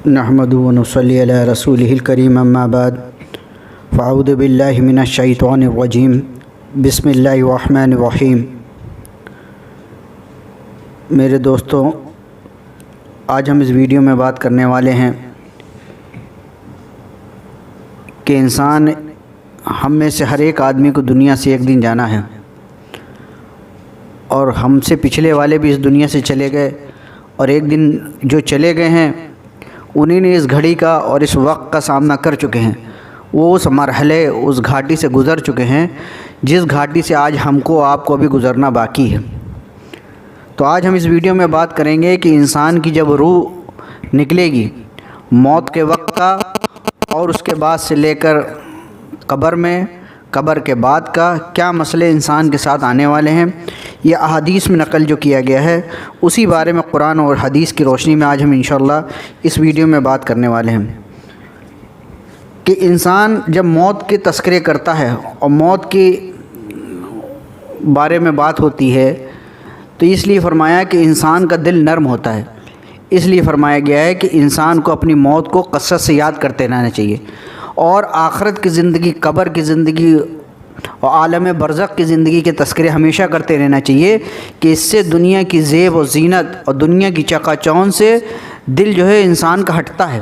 نحمدہ و نصلی علی رسولہ الکریم اما بعد فاعوذ باللہ من الشیطان الرجیم بسم اللہ الرحمن الرحیم۔ میرے دوستوں، آج ہم اس ویڈیو میں بات کرنے والے ہیں کہ انسان ہم میں سے ہر ایک آدمی کو دنیا سے ایک دن جانا ہے، اور ہم سے پچھلے والے بھی اس دنیا سے چلے گئے، اور ایک دن جو چلے گئے ہیں انہیں نے اس گھڑی کا اور اس وقت کا سامنا کر چکے ہیں۔ وہ اس مرحلے، اس گھاٹی سے گزر چکے ہیں جس گھاٹی سے آج ہم کو آپ کو ابھی گزرنا باقی ہے۔ تو آج ہم اس ویڈیو میں بات کریں گے کہ انسان کی جب روح نکلے گی موت کے وقت کا، اور اس کے بعد سے لے کر قبر میں، قبر کے بعد کا کیا مسئلے انسان کے ساتھ آنے والے ہیں، یہ احادیث میں نقل جو کیا گیا ہے اسی بارے میں قرآن اور حدیث کی روشنی میں آج ہم انشاءاللہ اس ویڈیو میں بات کرنے والے ہیں کہ انسان جب موت کے تذکرے کرتا ہے اور موت کے بارے میں بات ہوتی ہے تو اس لیے فرمایا کہ انسان کا دل نرم ہوتا ہے۔ اس لیے فرمایا گیا ہے کہ انسان کو اپنی موت کو کثرت سے یاد کرتے رہنا چاہیے، اور آخرت کی زندگی، قبر کی زندگی اور عالم برزخ کی زندگی کے تذکرے ہمیشہ کرتے رہنا چاہیے کہ اس سے دنیا کی زیب و زینت اور دنیا کی چکا چوند سے دل جو ہے انسان کا ہٹتا ہے۔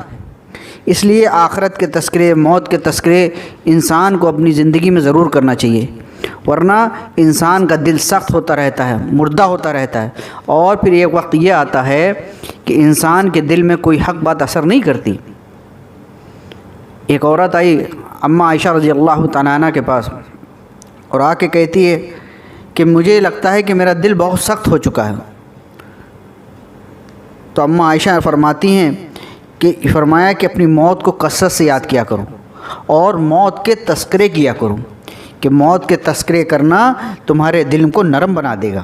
اس لیے آخرت کے تذکرے، موت کے تذکرے انسان کو اپنی زندگی میں ضرور کرنا چاہیے، ورنہ انسان کا دل سخت ہوتا رہتا ہے، مردہ ہوتا رہتا ہے، اور پھر ایک وقت یہ آتا ہے کہ انسان کے دل میں کوئی حق بات اثر نہیں کرتی۔ ایک عورت آئی اماں عائشہ رضی اللہ تعالیٰ عنہ کے پاس اور آ کے کہتی ہے کہ مجھے لگتا ہے کہ میرا دل بہت سخت ہو چکا ہے۔ تو اماں عائشہ فرماتی ہیں کہ فرمایا کہ اپنی موت کو کثرت سے یاد کیا کرو اور موت کے تذکرے کیا کرو، کہ موت کے تذکرے کرنا تمہارے دل کو نرم بنا دے گا۔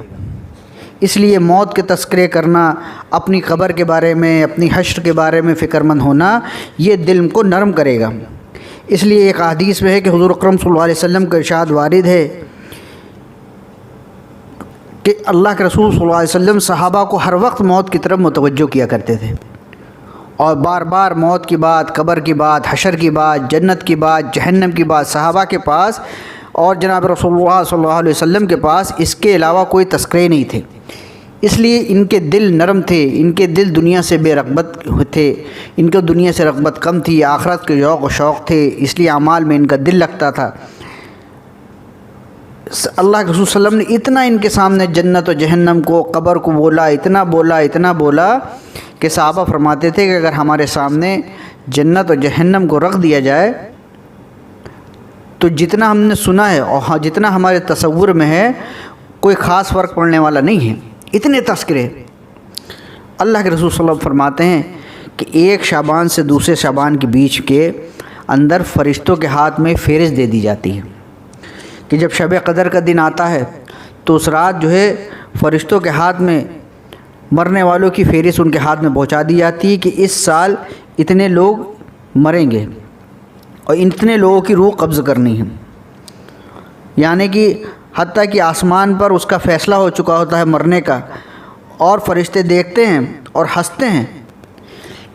اس لیے موت کے تذکرے کرنا، اپنی قبر کے بارے میں، اپنی حشر کے بارے میں فکر مند ہونا، یہ دل کو نرم کرے گا۔ اس لیے ایک حدیث میں ہے کہ حضور اکرم صلی اللہ علیہ وسلم کا ارشاد وارد ہے کہ اللہ کے رسول صلی اللہ علیہ وسلم صحابہ کو ہر وقت موت کی طرف متوجہ کیا کرتے تھے، اور بار بار موت کی بات، قبر کی بات، حشر کی بات، جنت کی بات، جہنم کی بات صحابہ کے پاس اور جناب رسول اللہ صلی اللہ علیہ وسلم کے پاس اس کے علاوہ کوئی تذکرے نہیں تھے۔ اس لیے ان کے دل نرم تھے، ان کے دل دنیا سے بے رغبت تھے، ان کو دنیا سے رغبت کم تھی، آخرت کے ذوق و شوق تھے، اس لیے اعمال میں ان کا دل لگتا تھا۔ اللہ کے رسول صلی اللہ علیہ وسلم نے اتنا ان کے سامنے جنت و جہنم کو، قبر کو بولا، اتنا بولا کہ صحابہ فرماتے تھے کہ اگر ہمارے سامنے جنت و جہنم کو رکھ دیا جائے تو جتنا ہم نے سنا ہے اور جتنا ہمارے تصور میں ہے کوئی خاص فرق پڑنے والا نہیں ہے، اتنے تذکرے۔ اللہ کے رسول صلی اللہ علیہ وسلم فرماتے ہیں کہ ایک شعبان سے دوسرے شعبان کے بیچ کے اندر فرشتوں کے ہاتھ میں فہرست دے دی جاتی ہے کہ جب شب قدر کا دن آتا ہے تو اس رات جو ہے فرشتوں کے ہاتھ میں مرنے والوں کی فہرست ان کے ہاتھ میں پہنچا دی جاتی ہے کہ اس سال اتنے لوگ مریں گے اور اتنے لوگوں کی روح قبض کرنی ہے، یعنی کہ حتیٰ کہ آسمان پر اس کا فیصلہ ہو چکا ہوتا ہے مرنے کا، اور فرشتے دیکھتے ہیں اور ہنستے ہیں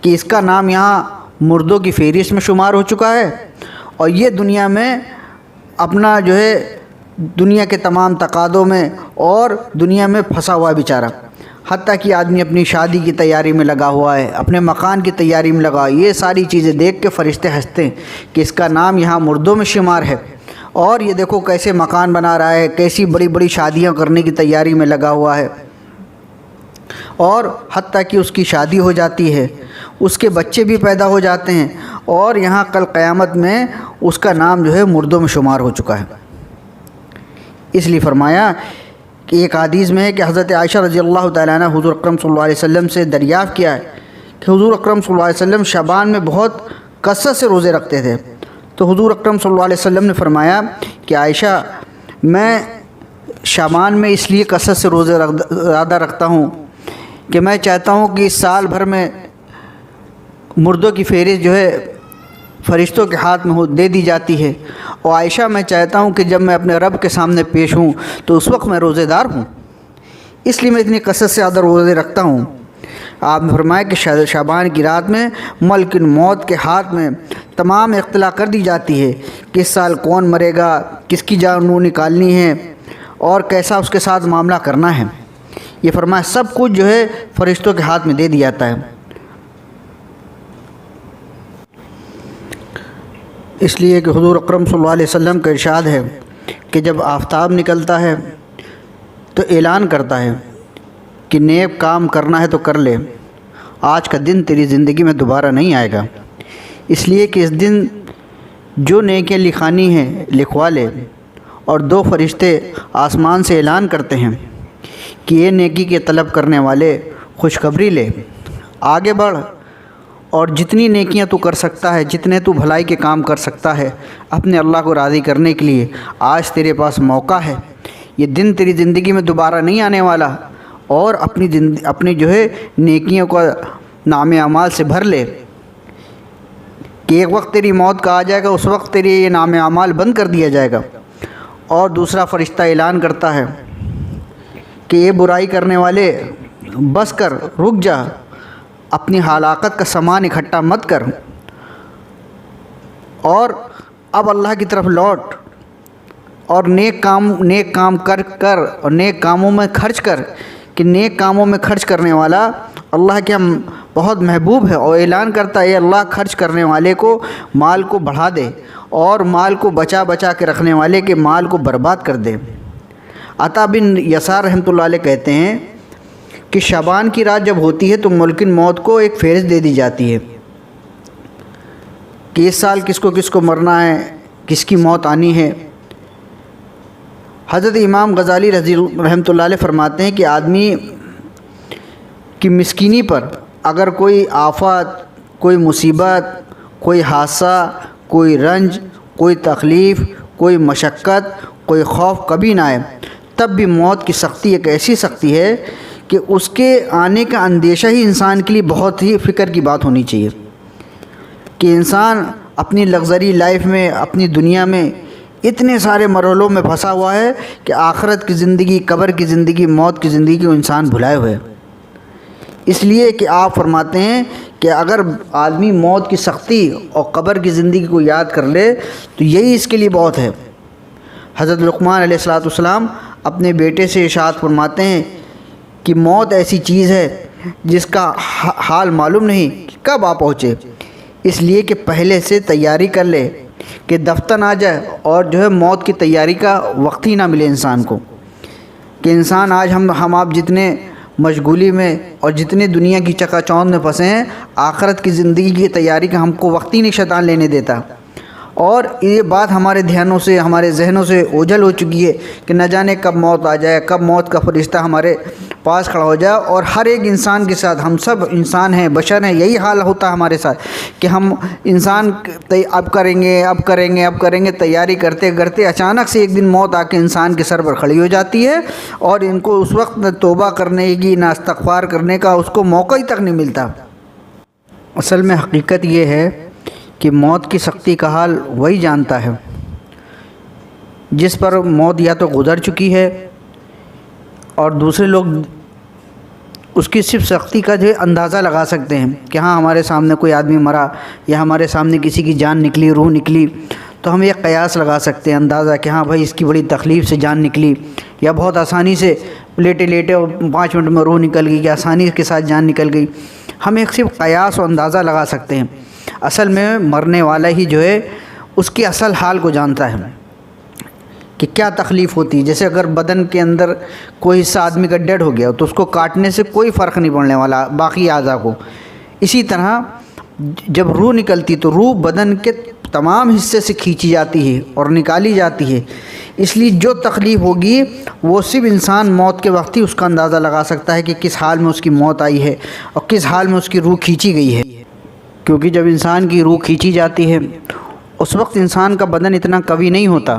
کہ اس کا نام یہاں مردوں کی فہرست میں شمار ہو چکا ہے، اور یہ دنیا میں اپنا جو ہے دنیا کے تمام تقاضوں میں اور دنیا میں پھنسا ہوا ہے بیچارہ، حتیٰ کہ آدمی اپنی شادی کی تیاری میں لگا ہوا ہے، اپنے مکان کی تیاری میں لگا، یہ ساری چیزیں دیکھ کے فرشتے ہنستے ہیں کہ اس کا نام یہاں مردوں میں شمار ہے، اور یہ دیکھو کیسے مکان بنا رہا ہے، کیسی بڑی بڑی شادیاں کرنے کی تیاری میں لگا ہوا ہے، اور حتیٰ کہ اس کی شادی ہو جاتی ہے، اس کے بچے بھی پیدا ہو جاتے ہیں، اور یہاں کل قیامت میں اس کا نام جو ہے مردوں میں شمار ہو چکا ہے۔ اس لیے فرمایا کہ ایک حدیث میں ہے کہ حضرت عائشہ رضی اللہ تعالیٰ عنہ حضور اکرم صلی اللہ علیہ وسلم سے دریافت کیا ہے کہ حضور اکرم صلی اللہ علیہ وسلم شعبان میں بہت کثرت سے روزے رکھتے تھے، تو حضور اکرم صلی اللہ علیہ وسلم نے فرمایا کہ عائشہ، میں شعبان میں اس لیے کثرت سے روزے زیادہ رکھتا ہوں کہ میں چاہتا ہوں کہ اس سال بھر میں مردوں کی فہرست جو ہے فرشتوں کے ہاتھ میں دے دی جاتی ہے، اور عائشہ میں چاہتا ہوں کہ جب میں اپنے رب کے سامنے پیش ہوں تو اس وقت میں روزے دار ہوں، اس لیے میں اتنی کثرت سے زیادہ روزے رکھتا ہوں۔ آپ نے فرمایا کہ شعبان کی رات میں ملک موت کے ہاتھ میں تمام اطلاع کر دی جاتی ہے کہ اس سال کون مرے گا، کس کی جان نکالنی ہے اور کیسا اس کے ساتھ معاملہ کرنا ہے۔ یہ فرمایا سب کچھ جو ہے فرشتوں کے ہاتھ میں دے دیا جاتا ہے۔ اس لیے کہ حضور اکرم صلی اللہ علیہ وسلم کا ارشاد ہے کہ جب آفتاب نکلتا ہے تو اعلان کرتا ہے کہ نیک کام کرنا ہے تو کر لے، آج کا دن تیری زندگی میں دوبارہ نہیں آئے گا۔ اس لیے کہ اس دن جو نیکیاں لکھانی ہیں لکھوا لے، اور دو فرشتے آسمان سے اعلان کرتے ہیں کہ یہ نیکی کے طلب کرنے والے خوشخبری لے، آگے بڑھ، اور جتنی نیکیاں تو کر سکتا ہے، جتنے تو بھلائی کے کام کر سکتا ہے اپنے اللہ کو راضی کرنے کے لیے، آج تیرے پاس موقع ہے، یہ دن تیری زندگی میں دوبارہ نہیں آنے والا، اور اپنی جو ہے نیکیوں کو نام اعمال سے بھر لے کہ ایک وقت تیری موت کا آ جائے گا، اس وقت تیری یہ نام اعمال بند کر دیا جائے گا۔ اور دوسرا فرشتہ اعلان کرتا ہے کہ یہ برائی کرنے والے بس کر، رک جا، اپنی ہلاکت کا سامان اکٹھا مت کر، اور اب اللہ کی طرف لوٹ، اور نیک کام کر اور نیک کاموں میں خرچ کر، کہ نیک کاموں میں خرچ کرنے والا اللہ کے بہت محبوب ہے، اور اعلان کرتا ہے اللہ خرچ کرنے والے کو مال کو بڑھا دے، اور مال کو بچا کے رکھنے والے کے مال کو برباد کر دے۔ عطا بن یسار رحمۃ اللہ علیہ کہتے ہیں کہ شعبان کی رات جب ہوتی ہے تو ملک موت کو ایک فہرست دے دی جاتی ہے کہ اس سال کس کو مرنا ہے، کس کی موت آنی ہے۔ حضرت امام غزالی رحمۃ اللہ علیہ فرماتے ہیں کہ آدمی کی مسکینی پر اگر کوئی آفات، کوئی مصیبت، کوئی حادثہ، کوئی رنج، کوئی تکلیف، کوئی مشقت، کوئی خوف کبھی نہ آئے، تب بھی موت کی سختی ایک ایسی سختی ہے کہ اس کے آنے کا اندیشہ ہی انسان کے لیے بہت ہی فکر کی بات ہونی چاہیے، کہ انسان اپنی لگژری لائف میں، اپنی دنیا میں اتنے سارے مرحلوں میں پھنسا ہوا ہے کہ آخرت کی زندگی، قبر کی زندگی، موت کی زندگی کو انسان بھلائے ہوئے۔ اس لیے کہ آپ فرماتے ہیں کہ اگر آدمی موت کی سختی اور قبر کی زندگی کو یاد کر لے تو یہی اس کے لیے بہت ہے۔ حضرت لقمان علیہ السلام اپنے بیٹے سے ارشاد فرماتے ہیں کہ موت ایسی چیز ہے جس کا حال معلوم نہیں کب آ پہنچے، اس لیے کہ پہلے سے تیاری کر لے کہ دفتر نہ جائے، اور جو ہے موت کی تیاری کا وقت ہی نہ ملے انسان کو، کہ انسان آج ہم آپ جتنے مشغولی میں اور جتنے دنیا کی چکا چوند میں پھنسے ہیں، آخرت کی زندگی کی تیاری کا ہم کو وقت ہی نہیں شیطان لینے دیتا، اور یہ بات ہمارے دھیانوں سے، ہمارے ذہنوں سے اوجھل ہو چکی ہے کہ نہ جانے کب موت آ جائے، کب موت کا فرشتہ ہمارے پاس کھڑا ہو جائے۔ اور ہر ایک انسان کے ساتھ، ہم سب انسان ہیں، بشر ہیں، یہی حال ہوتا ہے ہمارے ساتھ کہ ہم انسان اب کریں گے تیاری کرتے کرتے اچانک سے ایک دن موت آ کے انسان کے سر پر کھڑی ہو جاتی ہے، اور ان کو اس وقت نہ توبہ کرنے کی، نہ استغفار کرنے کا اس کو موقع ہی تک نہیں ملتا۔ اصل میں حقیقت یہ ہے کہ موت کی سختی کا حال وہی جانتا ہے جس پر موت یا تو گزر چکی ہے، اور دوسرے لوگ اس کی صرف سختی کا جو اندازہ لگا سکتے ہیں کہ ہاں ہمارے سامنے کوئی آدمی مرا، یا ہمارے سامنے کسی کی جان نکلی، روح نکلی، تو ہم یہ قیاس لگا سکتے ہیں، اندازہ کہ ہاں بھائی اس کی بڑی تکلیف سے جان نکلی، یا بہت آسانی سے لیٹے اور 5 منٹ میں روح نکل گئی، یا آسانی کے ساتھ جان نکل گئی۔ ہم ایک صرف قیاس و اندازہ لگا سکتے ہیں، اصل میں مرنے والا ہی جو ہے اس کی اصل حال کو جانتا ہے کہ کیا تکلیف ہوتی ہے۔ جیسے اگر بدن کے اندر کوئی حصہ آدمی کا ڈیڈ ہو گیا تو اس کو کاٹنے سے کوئی فرق نہیں پڑنے والا باقی اعضاء کو، اسی طرح جب روح نکلتی تو روح بدن کے تمام حصے سے کھینچی جاتی ہے اور نکالی جاتی ہے، اس لیے جو تکلیف ہوگی وہ صرف انسان موت کے وقت ہی اس کا اندازہ لگا سکتا ہے کہ کس حال میں اس کی موت آئی ہے اور کس حال میں اس کی روح کھینچی گئی ہے۔ کیونکہ جب انسان کی روح کھینچی جاتی ہے اس وقت انسان کا بدن اتنا قوی نہیں ہوتا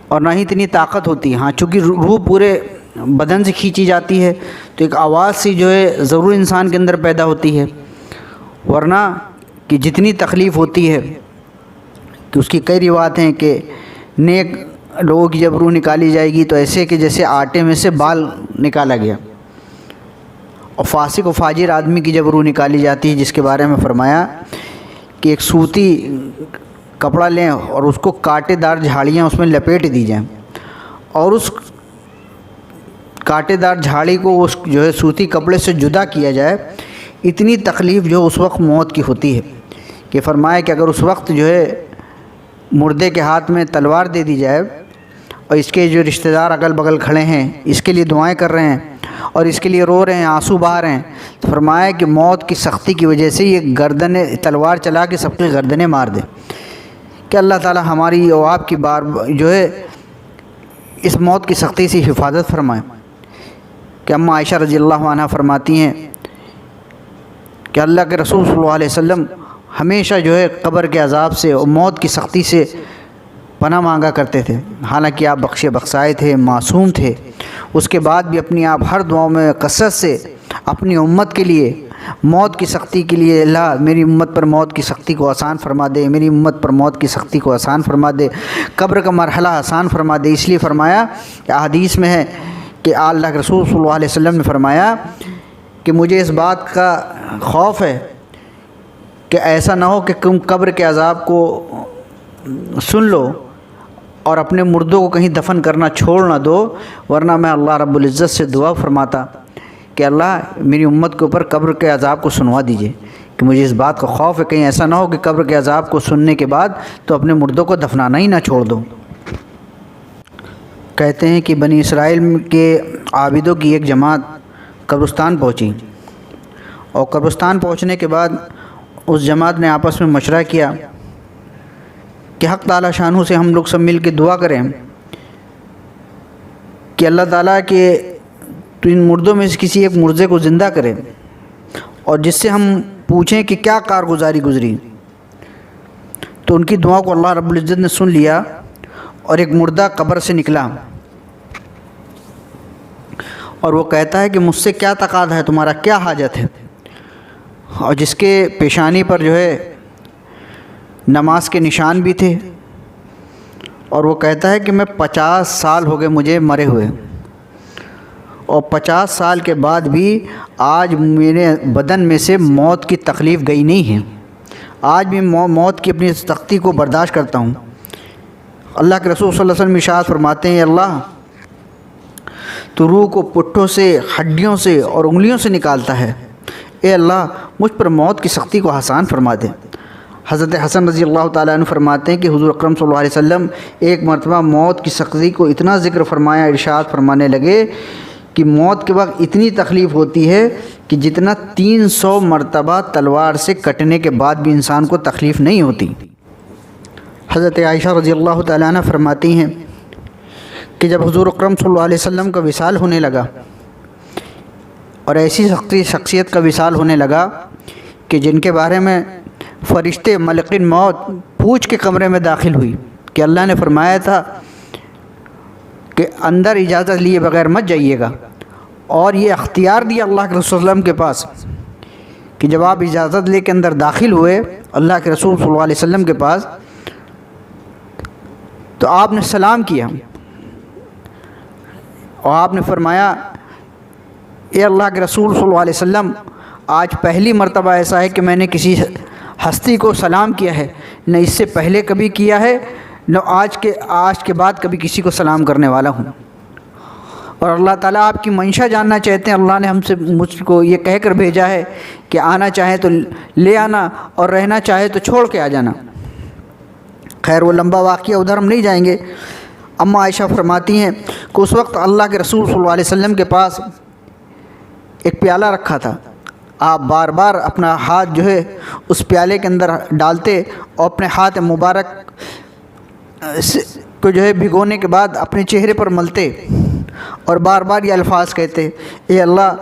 اور نہ ہی اتنی طاقت ہوتی ہے۔ ہاں چونکہ روح پورے بدن سے کھینچی جاتی ہے تو ایک آواز سی جو ہے ضرور انسان کے اندر پیدا ہوتی ہے، ورنہ کہ جتنی تکلیف ہوتی ہے کہ اس کی کئی روایت ہیں کہ نیک لوگوں کی جب روح نکالی جائے گی تو ایسے کہ جیسے آٹے میں سے بال نکالا گیا، اور فاسق و فاجر آدمی کی جب روح نکالی جاتی ہے، جس کے بارے میں فرمایا کہ ایک سوتی کپڑا لیں اور اس کو کانٹے دار جھاڑیاں اس میں لپیٹ دی جائیں، اور اس کانٹے دار جھاڑی کو اس جو ہے سوتی کپڑے سے جدا کیا جائے، اتنی تکلیف جو اس وقت موت کی ہوتی ہے کہ فرمایا کہ اگر اس وقت جو ہے مردے کے ہاتھ میں تلوار دے دی جائے اور اس کے جو رشتہ دار اگل بغل کھڑے ہیں اس کے لیے دعائیں کر رہے ہیں اور اس کے لیے رو رہے ہیں، آنسو بہا رہے ہیں، تو فرمایا کہ موت کی سختی کی وجہ سے یہ گردنیں تلوار چلا کے سب کی گردنیں مار دے۔ کہ اللہ تعالی ہماری اور آپ کی بار جو ہے اس موت کی سختی سے حفاظت فرمائے۔ کہ اماں عائشہ رضی اللہ عنہ فرماتی ہیں کہ اللہ کے رسول صلی اللہ علیہ وسلم ہمیشہ جو ہے قبر کے عذاب سے اور موت کی سختی سے پناہ مانگا کرتے تھے، حالانکہ آپ بخش بخشائے تھے، معصوم تھے، اس کے بعد بھی اپنی آپ ہر دعاؤں میں کثرت سے اپنی امت کے لیے موت کی سختی کے لیے، اللہ میری امت پر موت کی سختی کو آسان فرما دے، میری امت پر موت کی سختی کو آسان فرما دے، قبر کا مرحلہ آسان فرما دے۔ اس لیے فرمایا کہ احادیث میں ہے کہ اللہ کے رسول صلی اللہ علیہ وسلم نے فرمایا کہ مجھے اس بات کا خوف ہے کہ ایسا نہ ہو کہ تم قبر کے عذاب کو سن لو اور اپنے مردوں کو کہیں دفن کرنا چھوڑ نہ دو، ورنہ میں اللہ رب العزت سے دعا فرماتا کہ اللہ میری امت کے اوپر قبر کے عذاب کو سنوا دیجئے، کہ مجھے اس بات کا خوف ہے کہیں ایسا نہ ہو کہ قبر کے عذاب کو سننے کے بعد تو اپنے مردوں کو دفنانا ہی نہ چھوڑ دو۔ کہتے ہیں کہ بنی اسرائیل کے عابدوں کی ایک جماعت قبرستان پہنچی، اور قبرستان پہنچنے کے بعد اس جماعت نے آپس میں مشورہ کیا کہ حق تعالیٰ شانہ سے ہم لوگ سب مل کے دعا کریں کہ اللہ تعالیٰ کہ تو ان مردوں میں سے کسی ایک مردے کو زندہ کرے اور جس سے ہم پوچھیں کہ کیا کارگزاری گزری۔ تو ان کی دعا کو اللہ رب العزت نے سن لیا اور ایک مردہ قبر سے نکلا اور وہ کہتا ہے کہ مجھ سے کیا تقاضا ہے، تمہارا کیا حاجت ہے، اور جس کے پیشانی پر جو ہے نماز کے نشان بھی تھے، اور وہ کہتا ہے کہ میں 50 سال ہو گئے مجھے مرے ہوئے، اور 50 سال کے بعد بھی آج میرے بدن میں سے موت کی تکلیف گئی نہیں ہے، آج بھی موت کی اپنی سختی کو برداشت کرتا ہوں۔ اللہ کے رسول صلی اللہ علیہ وسلم ارشاد فرماتے ہیں، اللہ تو روح کو پٹھوں سے، ہڈیوں سے اور انگلیوں سے نکالتا ہے، اے اللہ مجھ پر موت کی سختی کو آسان فرما دے۔ حضرت حسن رضی اللہ تعالیٰ عنہ فرماتے ہیں کہ حضور اکرم صلی اللہ علیہ وسلم ایک مرتبہ موت کی سختی کو اتنا ذکر فرمایا، ارشاد فرمانے لگے کہ موت کے وقت اتنی تکلیف ہوتی ہے کہ جتنا 300 مرتبہ تلوار سے کٹنے کے بعد بھی انسان کو تکلیف نہیں ہوتی۔ حضرت عائشہ رضی اللہ تعالیٰ عنہ فرماتی ہیں کہ جب حضور اکرم صلی اللہ علیہ وسلم کا وصال ہونے لگا اور ایسی شخصیت کا وصال ہونے لگا کہ جن کے بارے میں فرشتے ملکین موت پوچھ کے کمرے میں داخل ہوئی کہ اللہ نے فرمایا تھا کہ اندر اجازت لیے بغیر مت جائیے گا، اور یہ اختیار دیا اللہ کے رسول صلی اللہ علیہ وسلم کے پاس کہ جب آپ اجازت لے کے اندر داخل ہوئے اللہ کے رسول صلی اللہ علیہ وسلم کے پاس تو آپ نے سلام کیا اور آپ نے فرمایا، اے اللہ کے رسول صلی اللہ علیہ وسلم آج پہلی مرتبہ ایسا ہے کہ میں نے کسی ہستی کو سلام کیا ہے، نہ اس سے پہلے کبھی کیا ہے، نہ آج کے بعد کبھی کسی کو سلام کرنے والا ہوں، اور اللہ تعالیٰ آپ کی منشا جاننا چاہتے ہیں۔ اللہ نے مجھ کو یہ کہہ کر بھیجا ہے کہ آنا چاہے تو لے آنا اور رہنا چاہے تو چھوڑ کے آ جانا۔ خیر وہ لمبا واقعہ، ادھر ہم نہیں جائیں گے۔ اماں عائشہ فرماتی ہیں کہ اس وقت اللہ کے رسول صلی اللہ علیہ وسلم کے پاس ایک پیالہ رکھا تھا، آپ بار بار اپنا ہاتھ جو ہے اس پیالے کے اندر ڈالتے اور اپنے ہاتھ مبارک کو جو ہے بھگونے کے بعد اپنے چہرے پر ملتے اور بار بار یہ الفاظ کہتے، اے اللہ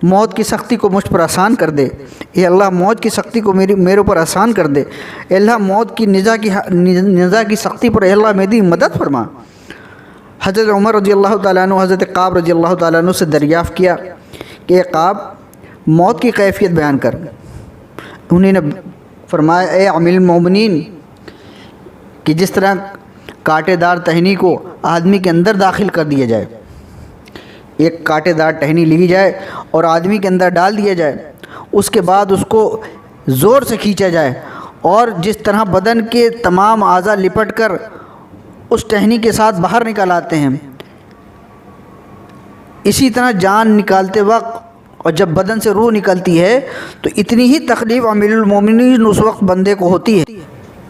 موت کی سختی کو مجھ پر آسان کر دے، اے اللہ موت کی سختی کو میرے اوپر آسان کر دے، اے اللہ موت کی نزا کی سختی پر اے اللہ میری مدد فرما۔ حضرت عمر رضی اللہ تعالیٰ عنہ حضرت قعب رضی اللہ تعالیٰ عنہ سے دریافت کیا کہ اے قعب موت کی کیفیت بیان کر۔ انہوں نے فرمایا، اے عامل المومنین، کہ جس طرح کانٹے دار ٹہنی کو آدمی کے اندر داخل کر دیا جائے ایک کانٹے دار ٹہنی لی جائے اور آدمی کے اندر ڈال دیا جائے، اس کے بعد اس کو زور سے کھینچا جائے، اور جس طرح بدن کے تمام اعضاء لپٹ کر اس ٹہنی کے ساتھ باہر نکال آتے ہیں، اسی طرح جان نکالتے وقت اور جب بدن سے روح نکلتی ہے تو اتنی ہی تکلیف امیر المومنین اس وقت بندے کو ہوتی ہے۔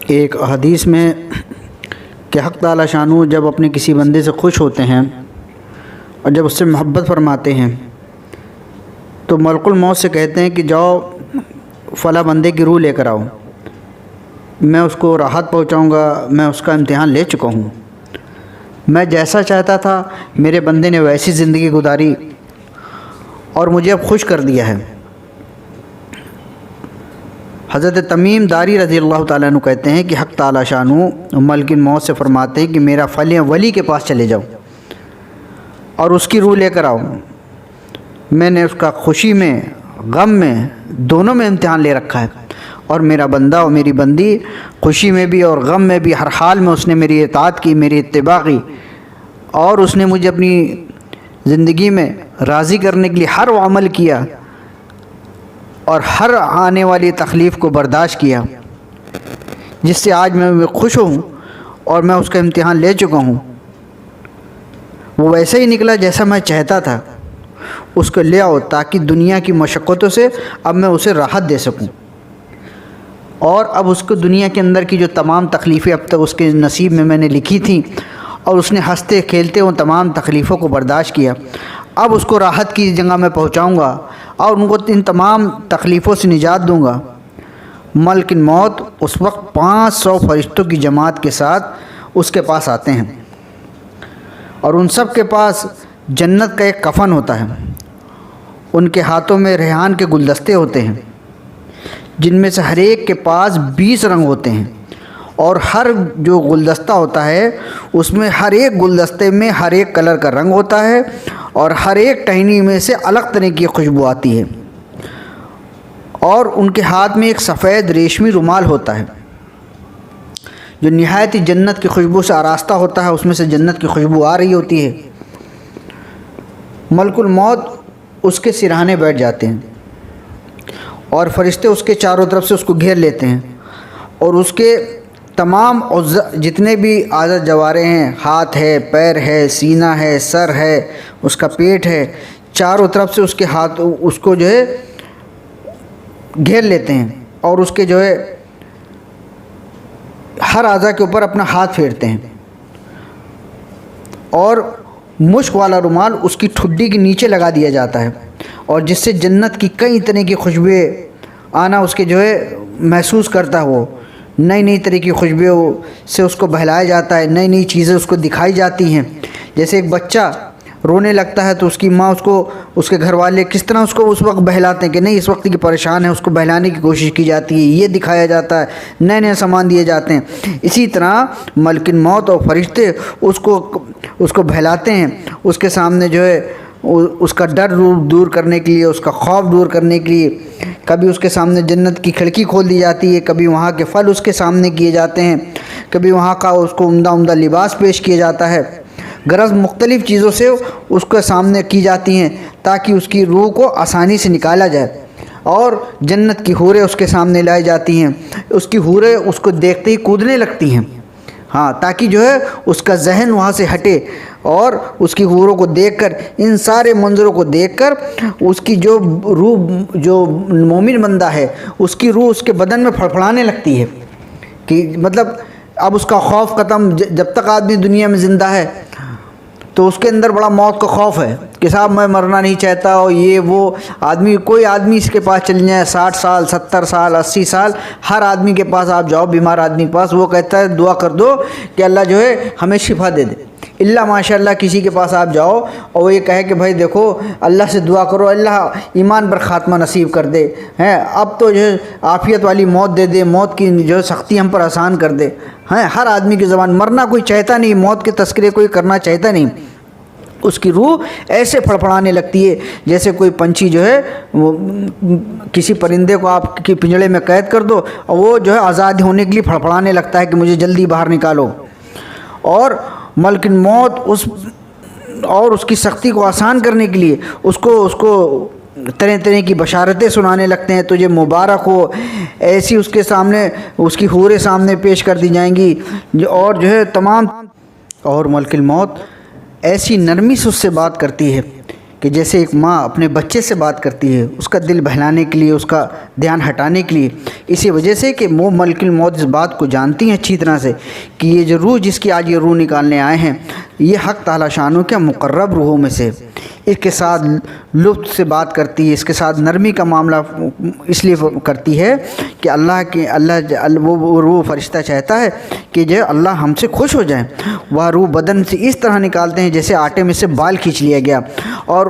ایک حدیث میں کہ حق تعالی شانہ جب اپنے کسی بندے سے خوش ہوتے ہیں اور جب اس سے محبت فرماتے ہیں تو ملک الموت سے کہتے ہیں کہ جاؤ فلاں بندے کی روح لے کر آؤ، میں اس کو راحت پہنچاؤں گا، میں اس کا امتحان لے چکا ہوں، میں جیسا چاہتا تھا میرے بندے نے ویسی زندگی گزاری اور مجھے اب خوش کر دیا ہے۔ حضرت تمیم داری رضی اللہ تعالیٰ عنہ کہتے ہیں کہ حق تعالی شانہ ملک الموت سے فرماتے ہیں کہ میرا فلاں ولی کے پاس چلے جاؤ اور اس کی روح لے کر آؤ، میں نے اس کا خوشی میں غم میں دونوں میں امتحان لے رکھا ہے، اور میرا بندہ اور میری بندی خوشی میں بھی اور غم میں بھی ہر حال میں اس نے میری اطاعت کی، میری اتباع کی، اور اس نے مجھے اپنی زندگی میں راضی کرنے کے لیے ہر وہ عمل کیا اور ہر آنے والی تکلیف کو برداشت کیا، جس سے آج میں خوش ہوں اور میں اس کا امتحان لے چکا ہوں۔ وہ ویسے ہی نکلا جیسا میں چاہتا تھا، اس کو لے آؤ تاکہ دنیا کی مشقتوں سے اب میں اسے راحت دے سکوں، اور اب اس کو دنیا کے اندر کی جو تمام تکلیفیں اب تک اس کے نصیب میں نے لکھی تھیں اور اس نے ہنستے کھیلتے ان تمام تکلیفوں کو برداشت کیا، اب اس کو راحت کی جگہ میں پہنچاؤں گا اور ان کو ان تمام تکلیفوں سے نجات دوں گا۔ ملک الموت اس وقت 500 فرشتوں کی جماعت کے ساتھ اس کے پاس آتے ہیں، اور ان سب کے پاس جنت کا ایک کفن ہوتا ہے، ان کے ہاتھوں میں ریحان کے گلدستے ہوتے ہیں جن میں سے ہر ایک کے پاس 20 رنگ ہوتے ہیں، اور ہر جو گلدستہ ہوتا ہے اس میں ہر ایک گلدستے میں ہر ایک کلر کا رنگ ہوتا ہے، اور ہر ایک ٹہنی میں سے الگ طرح کی خوشبو آتی ہے، اور ان کے ہاتھ میں ایک سفید ریشمی رومال ہوتا ہے جو نہایت ہی جنت کی خوشبو سے آراستہ ہوتا ہے، اس میں سے جنت کی خوشبو آ رہی ہوتی ہے۔ ملک الموت اس کے سرہانے بیٹھ جاتے ہیں اور فرشتے اس کے چاروں طرف سے اس کو گھیر لیتے ہیں، اور اس کے تمام جتنے بھی اعضاء جوارے ہیں، ہاتھ ہے، پیر ہے، سینہ ہے، سر ہے، اس کا پیٹ ہے، چاروں طرف سے اس کے ہاتھ اس کو جو ہے گھیر لیتے ہیں، اور اس کے جو ہے ہر اعضاء کے اوپر اپنا ہاتھ پھیرتے ہیں، اور مشک والا رومال اس کی ٹھڈی کے نیچے لگا دیا جاتا ہے، اور جس سے جنت کی کئی طرح کی خوشبوئیں آنا اس کے جو ہے محسوس کرتا ہے، وہ نئی نئی طرح کی خوشبوؤں سے اس کو بہلایا جاتا ہے، نئی نئی چیزیں اس کو دکھائی جاتی ہیں۔ جیسے ایک بچہ رونے لگتا ہے تو اس کی ماں اس کو، اس کے گھر والے کس طرح اس کو اس وقت بہلاتے ہیں کہ نہیں اس وقت کی پریشان ہے، اس کو بہلانے کی کوشش کی جاتی ہے، یہ دکھایا جاتا ہے، نئے نئے سامان دیے جاتے ہیں۔ اسی طرح ملک الموت اور فرشتے اس کو بہلاتے ہیں، اس کے سامنے جو ہے اس کا ڈر دور کرنے کے لیے، اس کا خوف دور کرنے کے لیے کبھی اس کے سامنے جنت کی کھڑکی کھول دی جاتی ہے، کبھی وہاں کے پھل اس کے سامنے کیے جاتے ہیں، کبھی وہاں کا اس کو عمدہ عمدہ لباس پیش کیا جاتا ہے، غرض مختلف چیزوں سے اس کے سامنے کی جاتی ہیں تاکہ اس کی روح کو آسانی سے نکالا جائے، اور جنت کی حوریں اس کے سامنے لائی جاتی ہیں، اس کی حوریں اس کو دیکھتے ہی کودنے لگتی ہیں، ہاں تاکہ جو ہے اس کا ذہن وہاں سے ہٹے، اور اس کی حوروں کو دیکھ کر، ان سارے منظروں کو دیکھ کر اس کی جو روح، جو مومن بندہ ہے اس کی روح اس کے بدن میں پھڑپھڑانے لگتی ہے، کہ مطلب اب اس کا خوف ختم۔ جب تک آدمی دنیا میں زندہ ہے تو اس کے اندر بڑا موت کا خوف ہے کہ صاحب میں مرنا نہیں چاہتا، اور یہ وہ آدمی، کوئی آدمی اس کے پاس چل جائے 60 سال 70 سال 80 سال، ہر آدمی کے پاس آپ جاؤ، بیمار آدمی کے پاس، وہ کہتا ہے دعا کر دو کہ اللہ جو ہے ہمیں شفا دے دے، اللہ ماشاء اللہ کسی کے پاس آپ جاؤ اور وہ یہ کہے کہ بھائی دیکھو اللہ سے دعا کرو اللہ ایمان پر خاتمہ نصیب کر دے، ہیں اب تو جو ہے عافیت والی موت دے دے، موت کی جو سختی ہم پر آسان کر دے، ہیں ہر آدمی کی زبان، مرنا کوئی چاہتا نہیں، موت کے تذکرے کوئی کرنا چاہتا نہیں، اس کی روح ایسے پھڑپھڑانے لگتی ہے جیسے کوئی پنچھی جو ہے وہ کسی پرندے کو آپ کی پنجڑے میں قید کر دو اور وہ جو ہے آزاد ہونے کے لیے پھڑپھڑانے لگتا ہے کہ مجھے جلدی باہر نکالو۔ اور ملک الموت اس اور اس کی سختی کو آسان کرنے کے لیے اس کو طرح طرح کی بشارتیں سنانے لگتے ہیں، تجھے مبارک ہو، ایسی اس کے سامنے اس کی حوریں سامنے پیش کر دی جائیں گی، اور جو ہے تمام، اور ملک الموت ایسی نرمی سے اس سے بات کرتی ہے کہ جیسے ایک ماں اپنے بچے سے بات کرتی ہے، اس کا دل بہلانے کے لیے، اس کا دھیان ہٹانے کے لیے، اسی وجہ سے کہ وہ ملک الموت اس بات کو جانتی ہیں اچھی طرح سے کہ یہ جو روح جس کی آج یہ روح نکالنے آئے ہیں، یہ حق تعالی شانوں کے مقرب روحوں میں سے، اس کے ساتھ لطف سے بات کرتی ہے، اس کے ساتھ نرمی کا معاملہ اس لیے کرتی ہے کہ وہ فرشتہ چاہتا ہے کہ جو اللہ ہم سے خوش ہو جائیں۔ وہ روح بدن سے اس طرح نکالتے ہیں جیسے آٹے میں سے بال کھینچ لیا گیا، اور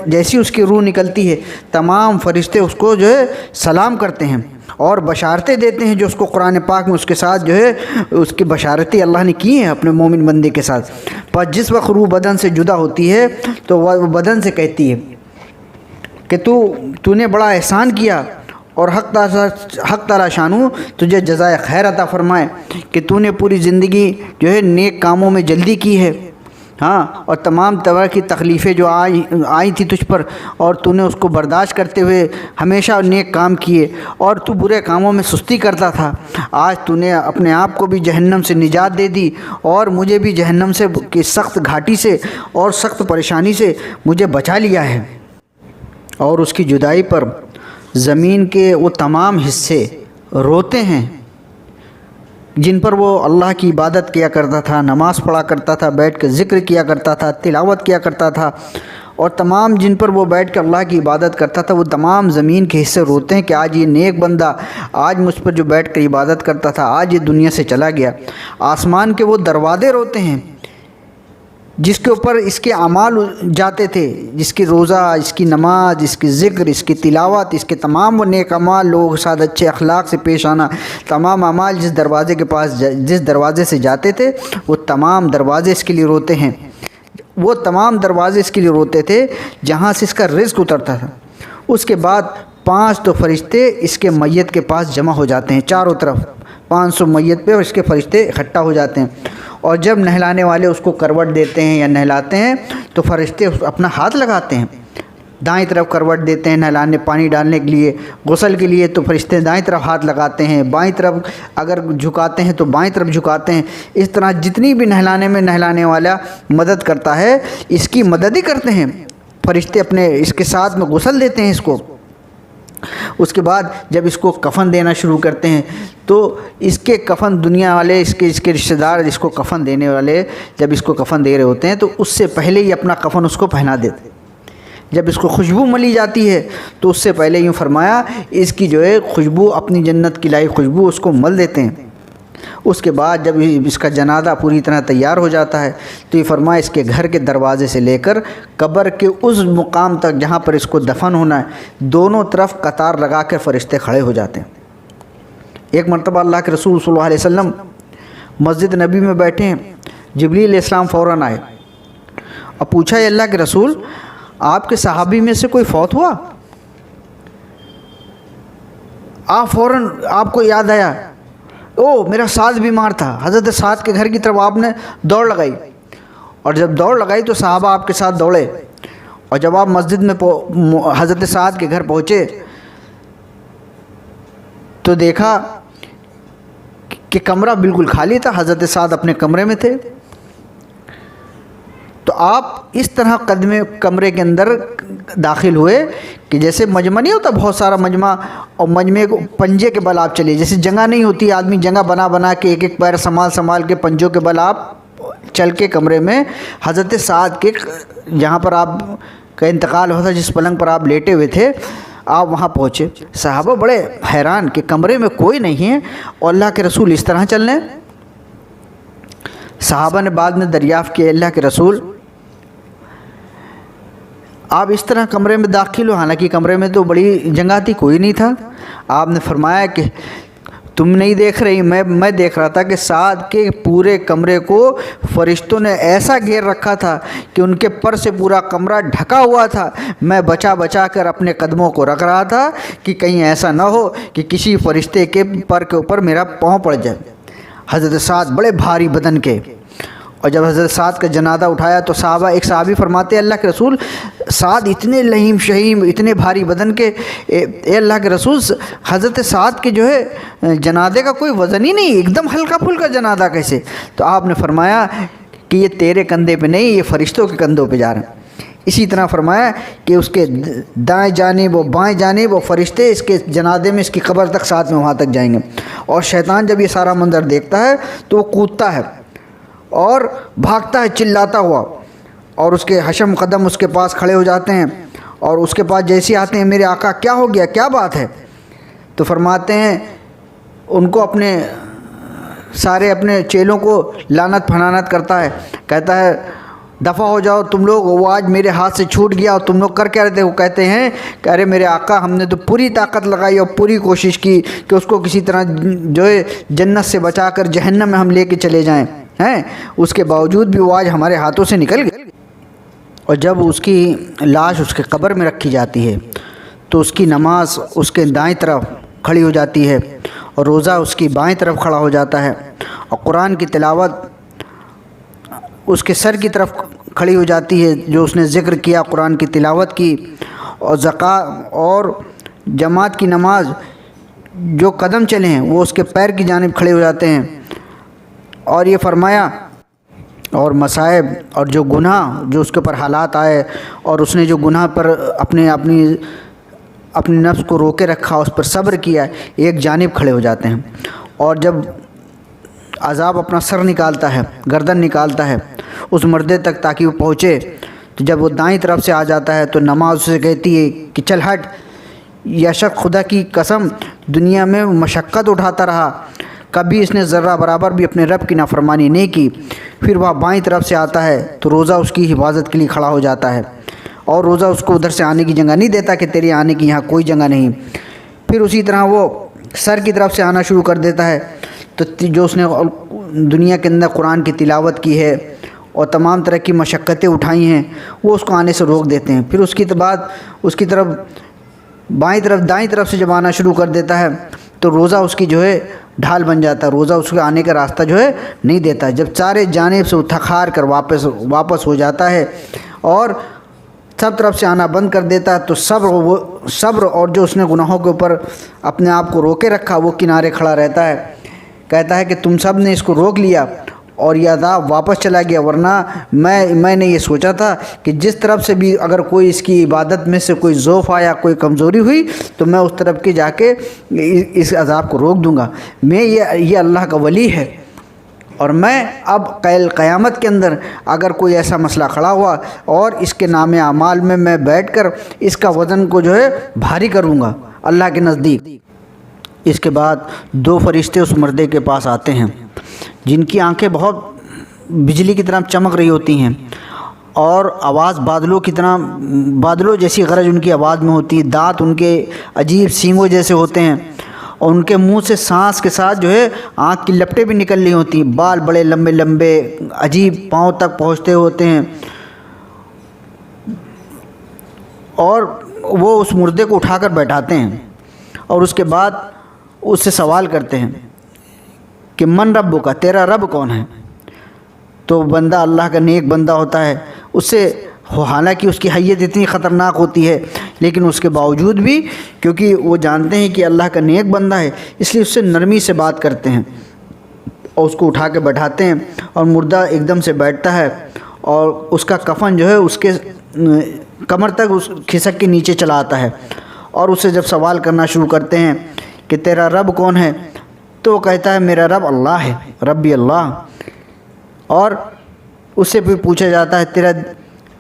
جیسی اس کی روح نکلتی ہے تمام فرشتے اس کو جو ہے سلام کرتے ہیں اور بشارتیں دیتے ہیں، جو اس کو قرآن پاک میں اس کے ساتھ جو ہے اس کی بشارتیں اللہ نے کی ہیں اپنے مومن بندے کے ساتھ۔ پر جس وقت روح بدن سے جدا ہوتی ہے تو وہ بدن سے کہتی ہے کہ تو نے بڑا احسان کیا، اور حق تعالی شانو تجھے جزائے خیر عطا فرمائے کہ تو نے پوری زندگی جو ہے نیک کاموں میں جلدی کی ہے، ہاں، اور تمام طرح کی تکلیفیں جو آئی تھی تجھ پر، اور تو نے اس کو برداشت کرتے ہوئے ہمیشہ نیک کام کیے، اور تو برے کاموں میں سستی کرتا تھا۔ آج تو نے اپنے آپ کو بھی جہنم سے نجات دے دی، اور مجھے بھی جہنم سے کی سخت گھاٹی سے اور سخت پریشانی سے مجھے بچا لیا ہے۔ اور اس کی جدائی پر زمین کے وہ تمام حصے روتے ہیں جن پر وہ اللہ کی عبادت کیا کرتا تھا، نماز پڑھا کرتا تھا، بیٹھ کے ذکر کیا کرتا تھا، تلاوت کیا کرتا تھا، اور تمام جن پر وہ بیٹھ کے اللہ کی عبادت کرتا تھا، وہ تمام زمین کے حصے روتے ہیں کہ آج یہ نیک بندہ آج مجھ پر جو بیٹھ کر عبادت کرتا تھا آج یہ دنیا سے چلا گیا۔ آسمان کے وہ دروازے روتے ہیں جس کے اوپر اس کے اعمال جاتے تھے، جس کی روزہ، اس کی نماز، اس کی ذکر، اس کی تلاوت، اس کے تمام وہ نیک اعمال، لوگوں کے ساتھ اچھے اخلاق سے پیش آنا، تمام اعمال جس دروازے سے جاتے تھے وہ تمام دروازے اس کے لیے روتے ہیں۔ وہ تمام دروازے اس کے لیے روتے تھے جہاں سے اس کا رزق اترتا تھا۔ اس کے بعد 500 فرشتے اس کے میت کے پاس جمع ہو جاتے ہیں، چاروں طرف 500 میت پہ اس کے فرشتے اکٹھا ہو جاتے ہیں، اور جب نہلانے والے اس کو کروٹ دیتے ہیں یا نہلاتے ہیں تو فرشتے اپنا ہاتھ لگاتے ہیں، دائیں طرف کروٹ دیتے ہیں نہلانے، پانی ڈالنے کے لیے، غسل کے لیے، تو فرشتے دائیں طرف ہاتھ لگاتے ہیں، بائیں طرف اگر جھکاتے ہیں تو بائیں طرف جھکاتے ہیں۔ اس طرح جتنی بھی نہلانے والا مدد کرتا ہے اس کی مدد ہی کرتے ہیں فرشتے، اپنے اس کے ساتھ میں غسل دیتے ہیں اس کو۔ اس کے بعد جب اس کو کفن دینا شروع کرتے ہیں تو اس کے کفن دنیا والے، اس کے رشتہ دار اس کو کفن دینے والے جب اس کو کفن دے رہے ہوتے ہیں تو اس سے پہلے ہی اپنا کفن اس کو پہنا دیتے ہیں۔ جب اس کو خوشبو ملی جاتی ہے تو اس سے پہلے یوں فرمایا اس کی جو ہے خوشبو، اپنی جنت کی لائی خوشبو اس کو مل دیتے ہیں۔ اس کے بعد جب اس کا جنازہ پوری طرح تیار ہو جاتا ہے تو یہ فرمایا اس کے گھر کے دروازے سے لے کر قبر کے اس مقام تک جہاں پر اس کو دفن ہونا ہے دونوں طرف قطار لگا کر فرشتے کھڑے ہو جاتے ہیں۔ ایک مرتبہ اللہ کے رسول صلی اللہ علیہ وسلم مسجد نبی میں بیٹھے ہیں، جبریل علیہ السلام فوراً آئے اور پوچھا، اے اللہ کے رسول، آپ کے صحابی میں سے کوئی فوت ہوا؟ فوراً آپ کو یاد آیا، میرا سعد بیمار تھا۔ حضرت سعد کے گھر کی طرف آپ نے دوڑ لگائی، اور جب دوڑ لگائی تو صحابہ آپ کے ساتھ دوڑے، اور جب آپ مسجد میں حضرت سعد کے گھر پہنچے تو دیکھا کہ کمرہ بالکل خالی تھا، حضرت سعد اپنے کمرے میں تھے۔ تو آپ اس طرح کمرے کے اندر داخل ہوئے کہ جیسے مجمع نہیں ہوتا بہت سارا مجمع، اور مجمع کو پنجے کے بل آپ چلے، جیسے جگہ نہیں ہوتی آدمی جگہ بنا کے ایک پیر سنبھال کے پنجوں کے بل آپ چل کے کمرے میں حضرت سعد کے جہاں پر آپ کا انتقال ہوا تھا، جس پلنگ پر آپ لیٹے ہوئے تھے، آپ وہاں پہنچے۔ صحابہ بڑے حیران کہ کمرے میں کوئی نہیں ہے اور اللہ کے رسول اس طرح چل رہے ہیں۔ صحابہ نے بعد میں دریافت کیا، اللہ کے رسول آپ اس طرح کمرے میں داخل ہو، حالانکہ کمرے میں تو بڑی جگہ تھی، کوئی نہیں تھا۔ آپ نے فرمایا کہ تم نہیں دیکھ رہی، میں دیکھ رہا تھا کہ سعد کے پورے کمرے کو فرشتوں نے ایسا گھیر رکھا تھا کہ ان کے پر سے پورا کمرہ ڈھکا ہوا تھا۔ میں بچا کر اپنے قدموں کو رکھ رہا تھا کہ کہیں ایسا نہ ہو کہ کسی فرشتے کے پر کے اوپر میرا پاؤں پڑ جائے۔ حضرت سعد بڑے بھاری بدن کے، اور جب حضرت سعد کا جنازہ اٹھایا تو ایک صحابی فرماتے ہیں اللہ کے رسول سعد اتنے لہیم شہیم اتنے بھاری بدن کے، اے اللہ کے رسول حضرت سعد کے جو ہے جنازے کا کوئی وزن ہی نہیں، ایک دم ہلکا پھلکا جنازہ کیسے؟ تو آپ نے فرمایا کہ یہ تیرے کندھے پہ نہیں، یہ فرشتوں کے کندھوں پہ جا رہے ہیں۔ اسی طرح فرمایا کہ اس کے دائیں جانب و بائیں جانب وہ فرشتے اس کے جنازے میں اس کی قبر تک ساتھ میں وہاں تک جائیں گے۔ اور شیطان جب یہ سارا منظر دیکھتا ہے تو وہ کودتا ہے اور بھاگتا ہے چلاتا ہوا، اور اس کے حشم قدم اس کے پاس کھڑے ہو جاتے ہیں، اور اس کے پاس جیسے آتے ہیں میرے آقا کیا ہو گیا، کیا بات ہے؟ تو فرماتے ہیں ان کو سارے اپنے چیلوں کو لعنت پھنانت کرتا ہے، کہتا ہے دفع ہو جاؤ تم لوگ، وہ آج میرے ہاتھ سے چھوٹ گیا اور تم لوگ کر کیا رہتے ہو؟ وہ کہتے ہیں کہ ارے میرے آقا ہم نے تو پوری طاقت لگائی اور پوری کوشش کی کہ اس کو کسی طرح جو ہے جنت سے بچا کر جہنم میں ہم لے کے چلے جائیں ہیں، اس کے باوجود بھی وہ آج ہمارے ہاتھوں سے نکل گئے۔ اور جب اس کی لاش اس کے قبر میں رکھی جاتی ہے تو اس کی نماز اس کے دائیں طرف کھڑی ہو جاتی ہے اور روزہ اس کی بائیں طرف کھڑا ہو جاتا ہے، اور قرآن کی تلاوت اس کے سر کی طرف کھڑی ہو جاتی ہے، جو اس نے ذکر کیا قرآن کی تلاوت کی، اور زکوٰۃ اور جماعت کی نماز جو قدم چلے ہیں وہ اس کے پیر کی جانب کھڑے ہو جاتے ہیں۔ اور یہ فرمایا اور مصائب اور جو گناہ جو اس کے اوپر حالات آئے اور اس نے جو گناہ پر اپنی نفس کو روکے رکھا، اس پر صبر کیا، ایک جانب کھڑے ہو جاتے ہیں۔ اور جب عذاب اپنا سر نکالتا ہے، گردن نکالتا ہے اس مردے تک تاکہ وہ پہنچے، تو جب وہ دائیں طرف سے آ جاتا ہے تو نماز اسے کہتی ہے کہ چل ہٹ، یا شخص خدا کی قسم دنیا میں مشقت اٹھاتا رہا، کبھی اس نے ذرہ برابر بھی اپنے رب کی نافرمانی نہیں کی۔ پھر وہ بائیں طرف سے آتا ہے تو روزہ اس کی حفاظت کے لیے کھڑا ہو جاتا ہے، اور روزہ اس کو ادھر سے آنے کی جگہ نہیں دیتا کہ تیری آنے کی یہاں کوئی جگہ نہیں۔ پھر اسی طرح وہ سر کی طرف سے آنا شروع کر دیتا ہے، تو جو اس نے دنیا کے اندر قرآن کی تلاوت کی ہے اور تمام طرح کی مشقتیں اٹھائی ہیں وہ اس کو آنے سے روک دیتے ہیں۔ پھر اس کی بعد اس کی طرف دائیں طرف سے جب آنا شروع کر دیتا ہے تو روزہ اس کی جو ہے ڈھال بن جاتا ہے، روزہ اس کے آنے کا راستہ جو ہے نہیں دیتا۔ جب چارے جانب سے تھک ہار کر واپس ہو جاتا ہے اور سب طرف سے آنا بند کر دیتا ہے تو صبر اور جو اس نے گناہوں کے اوپر اپنے آپ کو روکے رکھا وہ کنارے کھڑا رہتا ہے، کہتا ہے کہ تم سب نے اس کو روک لیا اور یہ عذاب واپس چلا گیا، ورنہ میں نے یہ سوچا تھا کہ جس طرف سے بھی اگر کوئی اس کی عبادت میں سے کوئی ضعف آیا، کوئی کمزوری ہوئی تو میں اس طرف کے جا کے اس عذاب کو روک دوں گا۔ یہ اللہ کا ولی ہے، اور میں اب قیامت کے اندر اگر کوئی ایسا مسئلہ کھڑا ہوا اور اس کے نام اعمال میں بیٹھ کر اس کا وزن کو جو ہے بھاری کروں گا اللہ کے نزدیک۔ اس کے بعد دو فرشتے اس مردے کے پاس آتے ہیں جن کی آنکھیں بہت بجلی کی طرح چمک رہی ہوتی ہیں، اور آواز بادلوں جیسی غرض ان کی آواز میں ہوتی ہے، دانت ان کے عجیب سینگوں جیسے ہوتے ہیں، اور ان کے منہ سے سانس کے ساتھ جو ہے آنکھ کی لپٹیں بھی نکل رہی ہوتی ہیں، بال بڑے لمبے لمبے عجیب پاؤں تک پہنچتے ہوتے ہیں، اور وہ اس مردے کو اٹھا کر بیٹھاتے ہیں اور اس کے بعد اس سے سوال کرتے ہیں کہ من رب کا، تیرا رب کون ہے؟ تو بندہ اللہ کا نیک بندہ ہوتا ہے، اس سے حالانکہ اس کی حیت اتنی خطرناک ہوتی ہے لیکن اس کے باوجود بھی کیونکہ وہ جانتے ہیں کہ اللہ کا نیک بندہ ہے اس لیے اس سے نرمی سے بات کرتے ہیں اور اس کو اٹھا کے بیٹھاتے ہیں، اور مردہ ایک دم سے بیٹھتا ہے اور اس کا کفن جو ہے اس کے کمر تک اس کھسک کے نیچے چلا آتا ہے، اور اس سے جب سوال کرنا شروع کرتے ہیں کہ تیرا رب کون ہے تو وہ کہتا ہے میرا رب اللہ ہے، ربی اللہ۔ اور اس سے بھی پوچھا جاتا ہے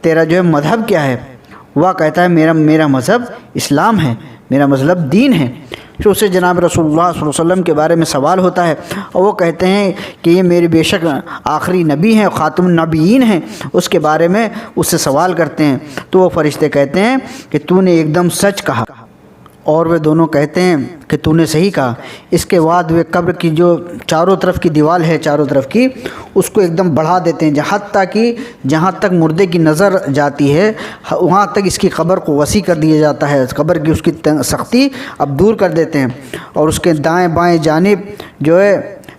تیرا جو ہے مذہب کیا ہے؟ وہ کہتا ہے میرا مذہب اسلام ہے، میرا مذہب دین ہے۔ پھر اس سے جناب رسول اللہ صلی اللہ علیہ وسلم کے بارے میں سوال ہوتا ہے اور وہ کہتے ہیں کہ یہ میرے بے شک آخری نبی ہیں، خاتم النبیین ہیں، اس کے بارے میں اس سے سوال کرتے ہیں تو وہ فرشتے کہتے ہیں کہ تو نے ایک دم سچ کہا، اور وہ دونوں کہتے ہیں کہ تو نے صحیح کہا۔ اس کے بعد وہ قبر کی جو چاروں طرف کی دیوال ہے چاروں طرف کی اس کو ایک دم بڑھا دیتے ہیں جہاں تک مردے کی نظر جاتی ہے وہاں تک اس کی قبر کو وسیع کر دیا جاتا ہے، قبر کی اس کی سختی اب دور کر دیتے ہیں، اور اس کے دائیں بائیں جانب جو ہے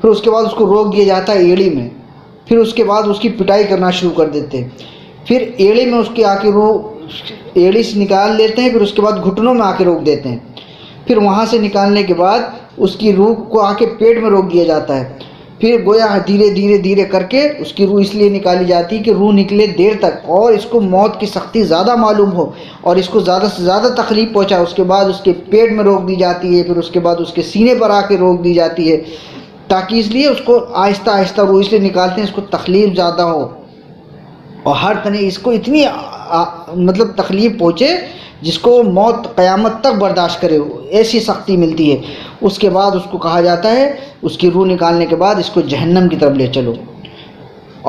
پھر اس کے بعد اس کو روک دیا جاتا ہے ایڑی میں، پھر اس کے بعد اس کی پٹائی کرنا شروع کر دیتے ہیں، پھر ایڑی میں اس کی آ کے روح ایڑی سے نکال لیتے ہیں، پھر اس کے بعد گھٹنوں میں آ کے روک دیتے ہیں، پھر وہاں سے نکالنے کے بعد اس کی روح کو آ کے پیٹ میں روک دیا جاتا ہے، پھر گویا دھیرے دھیرے دھیرے کر کے اس کی روح اس لیے نکالی جاتی ہے کہ روح نکلے دیر تک اور اس کو موت کی سختی زیادہ معلوم ہو اور اس کو زیادہ سے زیادہ تکلیف پہنچا۔ اس کے بعد اس کے پیٹ میں روک دی جاتی ہے، پھر اس کے بعد اس کے سینے پر آ کے روک دی جاتی ہے، تاکہ اس لیے اس کو آہستہ آہستہ روح اس لیے نکالتے ہیں اس کو تکلیف زیادہ ہو اور ہر طرح اس کو اتنی مطلب تکلیف پہنچے جس کو موت قیامت تک برداشت کرے، ایسی سختی ملتی ہے۔ اس کے بعد اس کو کہا جاتا ہے، اس کی روح نکالنے کے بعد اس کو جہنم کی طرف لے چلو،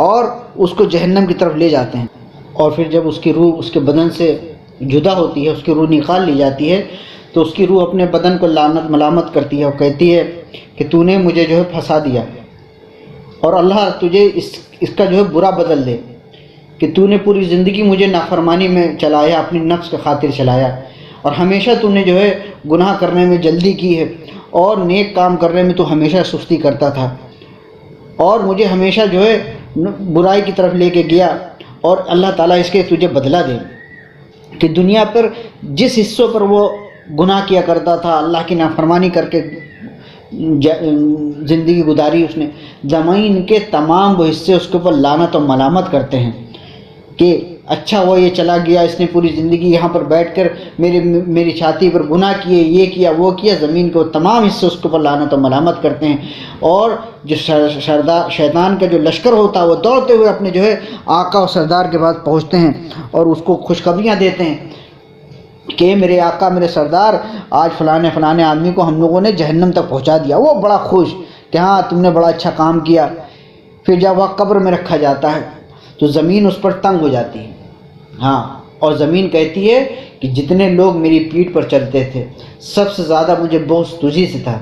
اور اس کو جہنم کی طرف لے جاتے ہیں، اور پھر جب اس کی روح اس کے بدن سے جدا ہوتی ہے، اس کی روح نکال لی جاتی ہے، تو اس کی روح اپنے بدن کو لعنت ملامت کرتی ہے اور کہتی ہے کہ تو نے مجھے جو ہے پھنسا دیا، اور اللہ تجھے اس کا جو ہے برا بدل دے کہ تو نے پوری زندگی مجھے نافرمانی میں چلایا، اپنی نفس کے خاطر چلایا، اور ہمیشہ تو نے جو ہے گناہ کرنے میں جلدی کی ہے اور نیک کام کرنے میں تو ہمیشہ سستی کرتا تھا، اور مجھے ہمیشہ جو ہے برائی کی طرف لے کے گیا، اور اللہ تعالیٰ اس کے تجھے بدلہ دے کہ دنیا پر جس حصوں پر وہ گناہ کیا کرتا تھا، اللہ کی نافرمانی کر کے زندگی گزاری اس نے، زمین کے تمام وہ حصے اس کے اوپر لعنت و ملامت کرتے ہیں کہ اچھا وہ یہ چلا گیا، اس نے پوری زندگی یہاں پر بیٹھ کر میری چھاتی پر گناہ کیے، یہ کیا وہ کیا، زمین کے تمام حصے اس کے اوپر لعنت و ملامت کرتے ہیں، اور جو شیطان کا جو لشکر ہوتا ہے وہ دوڑتے ہوئے اپنے جو ہے آقا اور سردار کے پاس پہنچتے ہیں اور اس کو خوشخبریاں دیتے ہیں کہ میرے آقا میرے سردار، آج فلانے آدمی کو ہم لوگوں نے جہنم تک پہنچا دیا۔ وہ بڑا خوش کہ ہاں تم نے بڑا اچھا کام کیا۔ پھر جب وہ قبر میں رکھا جاتا ہے تو زمین اس پر تنگ ہو جاتی ہے، ہاں، اور زمین کہتی ہے کہ جتنے لوگ میری پیٹھ پر چلتے تھے سب سے زیادہ مجھے بغض تجھی سے تھا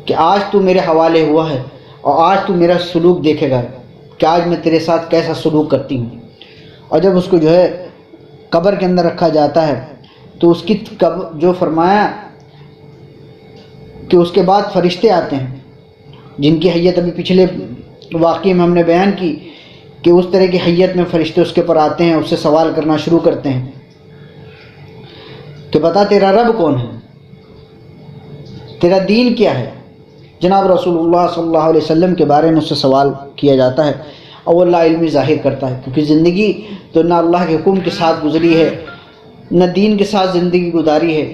کہ آج تو میرے حوالے ہوا ہے، اور آج تو میرا سلوک دیکھے گا کہ آج میں تیرے ساتھ کیسا سلوک کرتی ہوں۔ اور جب اس کو جو ہے قبر کے اندر رکھا جاتا ہے تو اس کی جو فرمایا کہ اس کے بعد فرشتے آتے ہیں جن کی حیت ابھی پچھلے واقعے میں ہم نے بیان کی کہ اس طرح کی حیت میں فرشتے اس کے پر آتے ہیں، اس سے سوال کرنا شروع کرتے ہیں کہ بتا تیرا رب کون ہے، تیرا دین کیا ہے۔ جناب رسول اللہ صلی اللہ علیہ وسلم کے بارے میں اس سے سوال کیا جاتا ہے، اور وہ اللہ علمی ظاہر کرتا ہے، کیونکہ زندگی تو نہ اللہ کے حکم کے ساتھ گزری ہے، نہ دین کے ساتھ زندگی گزاری ہے،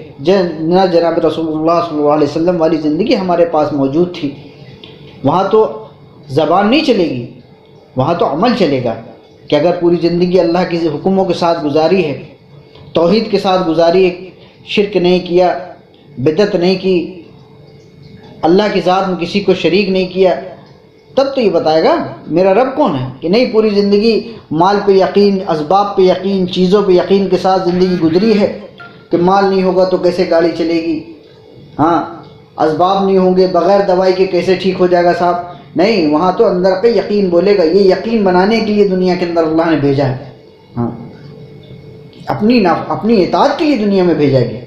نہ جناب رسول اللہ صلی اللہ علیہ وسلم والی زندگی ہمارے پاس موجود تھی۔ وہاں تو زبان نہیں چلے گی، وہاں تو عمل چلے گا کہ اگر پوری زندگی اللہ کے حکموں کے ساتھ گزاری ہے، توحید کے ساتھ گزاری ہے، شرک نہیں کیا، بدعت نہیں کی، اللہ کی ذات میں کسی کو شریک نہیں کیا، تب تو یہ بتائے گا میرا رب کون ہے۔ کہ نہیں، پوری زندگی مال پہ یقین، اسباب پہ یقین، چیزوں پہ یقین کے ساتھ زندگی گزری ہے کہ مال نہیں ہوگا تو کیسے گاڑی چلے گی، ہاں، اسباب نہیں ہوں گے، بغیر دوائی کے کیسے ٹھیک ہو جائے گا صاحب، نہیں، وہاں تو اندر پہ یقین بولے گا۔ یہ یقین بنانے کے لیے دنیا کے اندر اللہ نے بھیجا ہے، ہاں، اپنی اطاعت کے لیے دنیا میں بھیجا گیا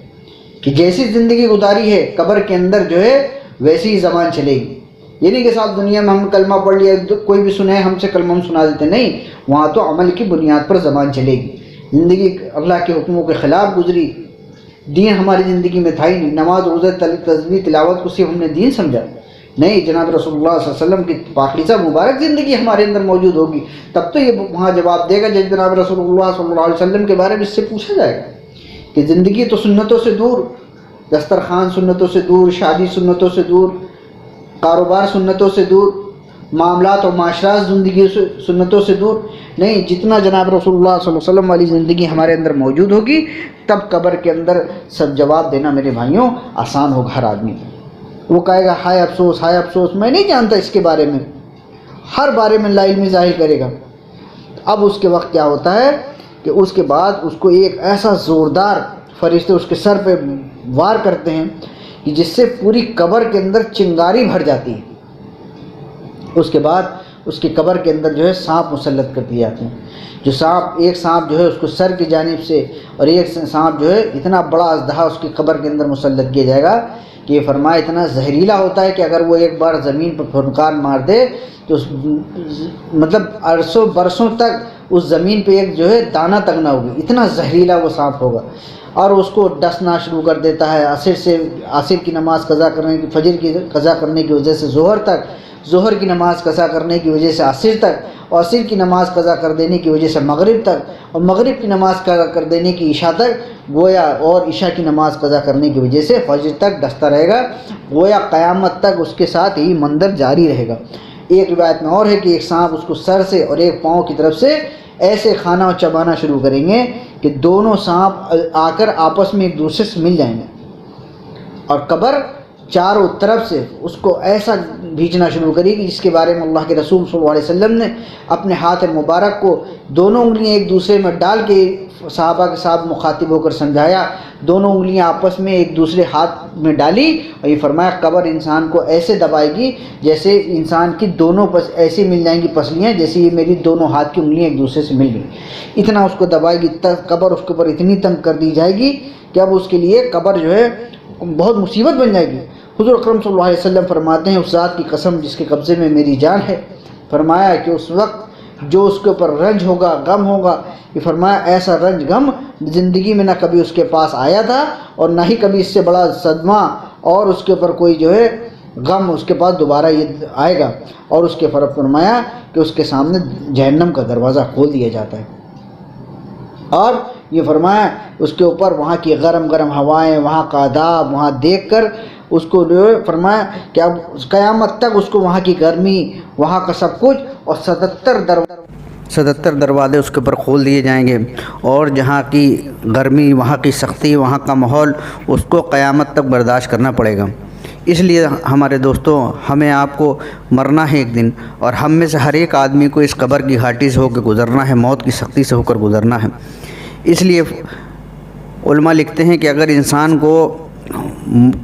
کہ جیسی زندگی گزاری ہے قبر کے اندر جو ہے ویسی ہی زبان چلے گی۔ یہ نہیں کہ صاحب دنیا میں ہم کلمہ پڑھ لیا، کوئی بھی سنے ہم سے کلمہ ہم سنا دیتے، نہیں، وہاں تو عمل کی بنیاد پر زبان چلے گی۔ زندگی اللہ کے حکموں کے خلاف گزری، دین ہماری زندگی میں تھا ہی نہیں، نماز روزہ تسبیح تلاوت کو صرف ہم نے دین سمجھا، نہیں، جناب رسول اللہ صلی اللہ علیہ وسلم کی پاکیزہ مبارک زندگی ہمارے اندر موجود ہوگی، تب تو یہ وہاں جواب دے گا جب جناب رسول اللہ صلی اللہ علیہ وسلم کے بارے میں اس سے پوچھا جائے گا کہ زندگی تو سنتوں سے دور، دسترخوان سنتوں سے دور، شادی سنتوں سے دور، کاروبار سنتوں سے دور، معاملات اور معاشرات زندگی سنتوں سے دور، نہیں، جتنا جناب رسول اللہ صلی اللہ علیہ وسلم والی زندگی ہمارے اندر موجود ہوگی تب قبر کے اندر سب جواب دینا میرے بھائیوں آسان ہوگا۔ ہر آدمی وہ کہے گا ہائے افسوس، ہائے افسوس، میں نہیں جانتا اس کے بارے میں، ہر بارے میں لا علمی ظاہر کرے گا۔ اب اس کے وقت کیا ہوتا ہے کہ اس کے بعد اس کو ایک ایسا زوردار فرشتے اس کے سر پہ وار کرتے ہیں کہ جس سے پوری قبر کے اندر چنگاری بھر جاتی ہے۔ اس کے بعد اس کی قبر کے اندر جو ہے سانپ مسلط کر دیے جاتے ہیں، جو سانپ، ایک سانپ جو ہے اس کو سر کی جانب سے، اور ایک سانپ جو ہے اتنا بڑا اژدہا اس کی قبر کے اندر مسلط کیا جائے گا کہ یہ فرمایا اتنا زہریلا ہوتا ہے کہ اگر وہ ایک بار زمین پر پھنکار مار دے تو مطلب عرصوں برسوں تک اس زمین پہ ایک جو ہے دانہ تک نہ ہوگی، اتنا زہریلا وہ سانپ ہوگا، اور اس کو ڈسنا شروع کر دیتا ہے عصر کی نماز قضا کرنے کی، فجر کی قضا کرنے کی وجہ سے ظہر تک، ظہر کی نماز قضا کرنے کی وجہ سے عصر تک، اور عصر کی نماز قضا کر دینے کی وجہ سے مغرب تک، اور مغرب کی نماز قضا کر دینے کی عشاء تک، گویا اور عشاء کی نماز قضا کرنے کی وجہ سے فجر تک ڈستا رہے گا، گویا قیامت تک اس کے ساتھ یہی منظر جاری رہے گا۔ ایک روایت میں اور ہے کہ ایک سانپ اس کو سر سے اور ایک پاؤں کی طرف سے ایسے کھانا اور چبانا شروع کریں گے کہ دونوں سانپ آ کر آپس میں ایک دوسرے سے مل جائیں گے، اور قبر چاروں طرف سے اس کو ایسا بھیجنا شروع کری کہ جس کے بارے میں اللہ کے رسول صلی اللہ علیہ وسلم نے اپنے ہاتھ مبارک کو دونوں انگلیاں ایک دوسرے میں ڈال کے صحابہ کے ساتھ مخاطب ہو کر سمجھایا، دونوں انگلیاں آپس میں ایک دوسرے ہاتھ میں ڈالی، اور یہ فرمایا قبر انسان کو ایسے دبائے گی جیسے انسان کی دونوں ایسے مل جائیں گی پسلیاں، جیسے یہ میری دونوں ہاتھ کی انگلیاں ایک دوسرے سے مل گئی، اتنا اس کو دبائے گی، قبر اس کے اوپر اتنی تنگ کر دی جائے گی کہ اب اس کے لیے قبر جو ہے بہت مصیبت بن جائے گی۔ حضور اکرم صلی اللہ علیہ وسلم فرماتے ہیں، اس ذات کی قسم جس کے قبضے میں میری جان ہے، فرمایا کہ اس وقت جو اس کے اوپر رنج ہوگا، غم ہوگا، یہ فرمایا ایسا رنج غم زندگی میں نہ کبھی اس کے پاس آیا تھا، اور نہ ہی کبھی اس سے بڑا صدمہ اور اس کے اوپر کوئی جو ہے غم اس کے پاس دوبارہ یہ آئے گا، اور اس کے فرق فرمایا کہ اس کے سامنے جہنم کا دروازہ کھول دیا جاتا ہے، اور یہ فرمایا اس کے اوپر وہاں کی گرم گرم ہوائیں، وہاں کا عذاب، وہاں دیکھ کر اس کو جو ہے فرمایا کہ اب قیامت تک اس کو وہاں کی گرمی، وہاں کا سب کچھ، اور 77 دروازے اس کے اوپر کھول دیے جائیں گے، اور جہاں کی گرمی، وہاں کی سختی، وہاں کا ماحول اس کو قیامت تک برداشت کرنا پڑے گا۔ اس لیے ہمارے دوستوں، ہمیں آپ کو مرنا ہے ایک دن، اور ہم میں سے ہر ایک آدمی کو اس قبر کی گھاٹی سے ہو کے گزرنا ہے، موت کی سختی سے ہو کر گزرنا ہے۔ اس لیے علماء لکھتے ہیں کہ اگر انسان کو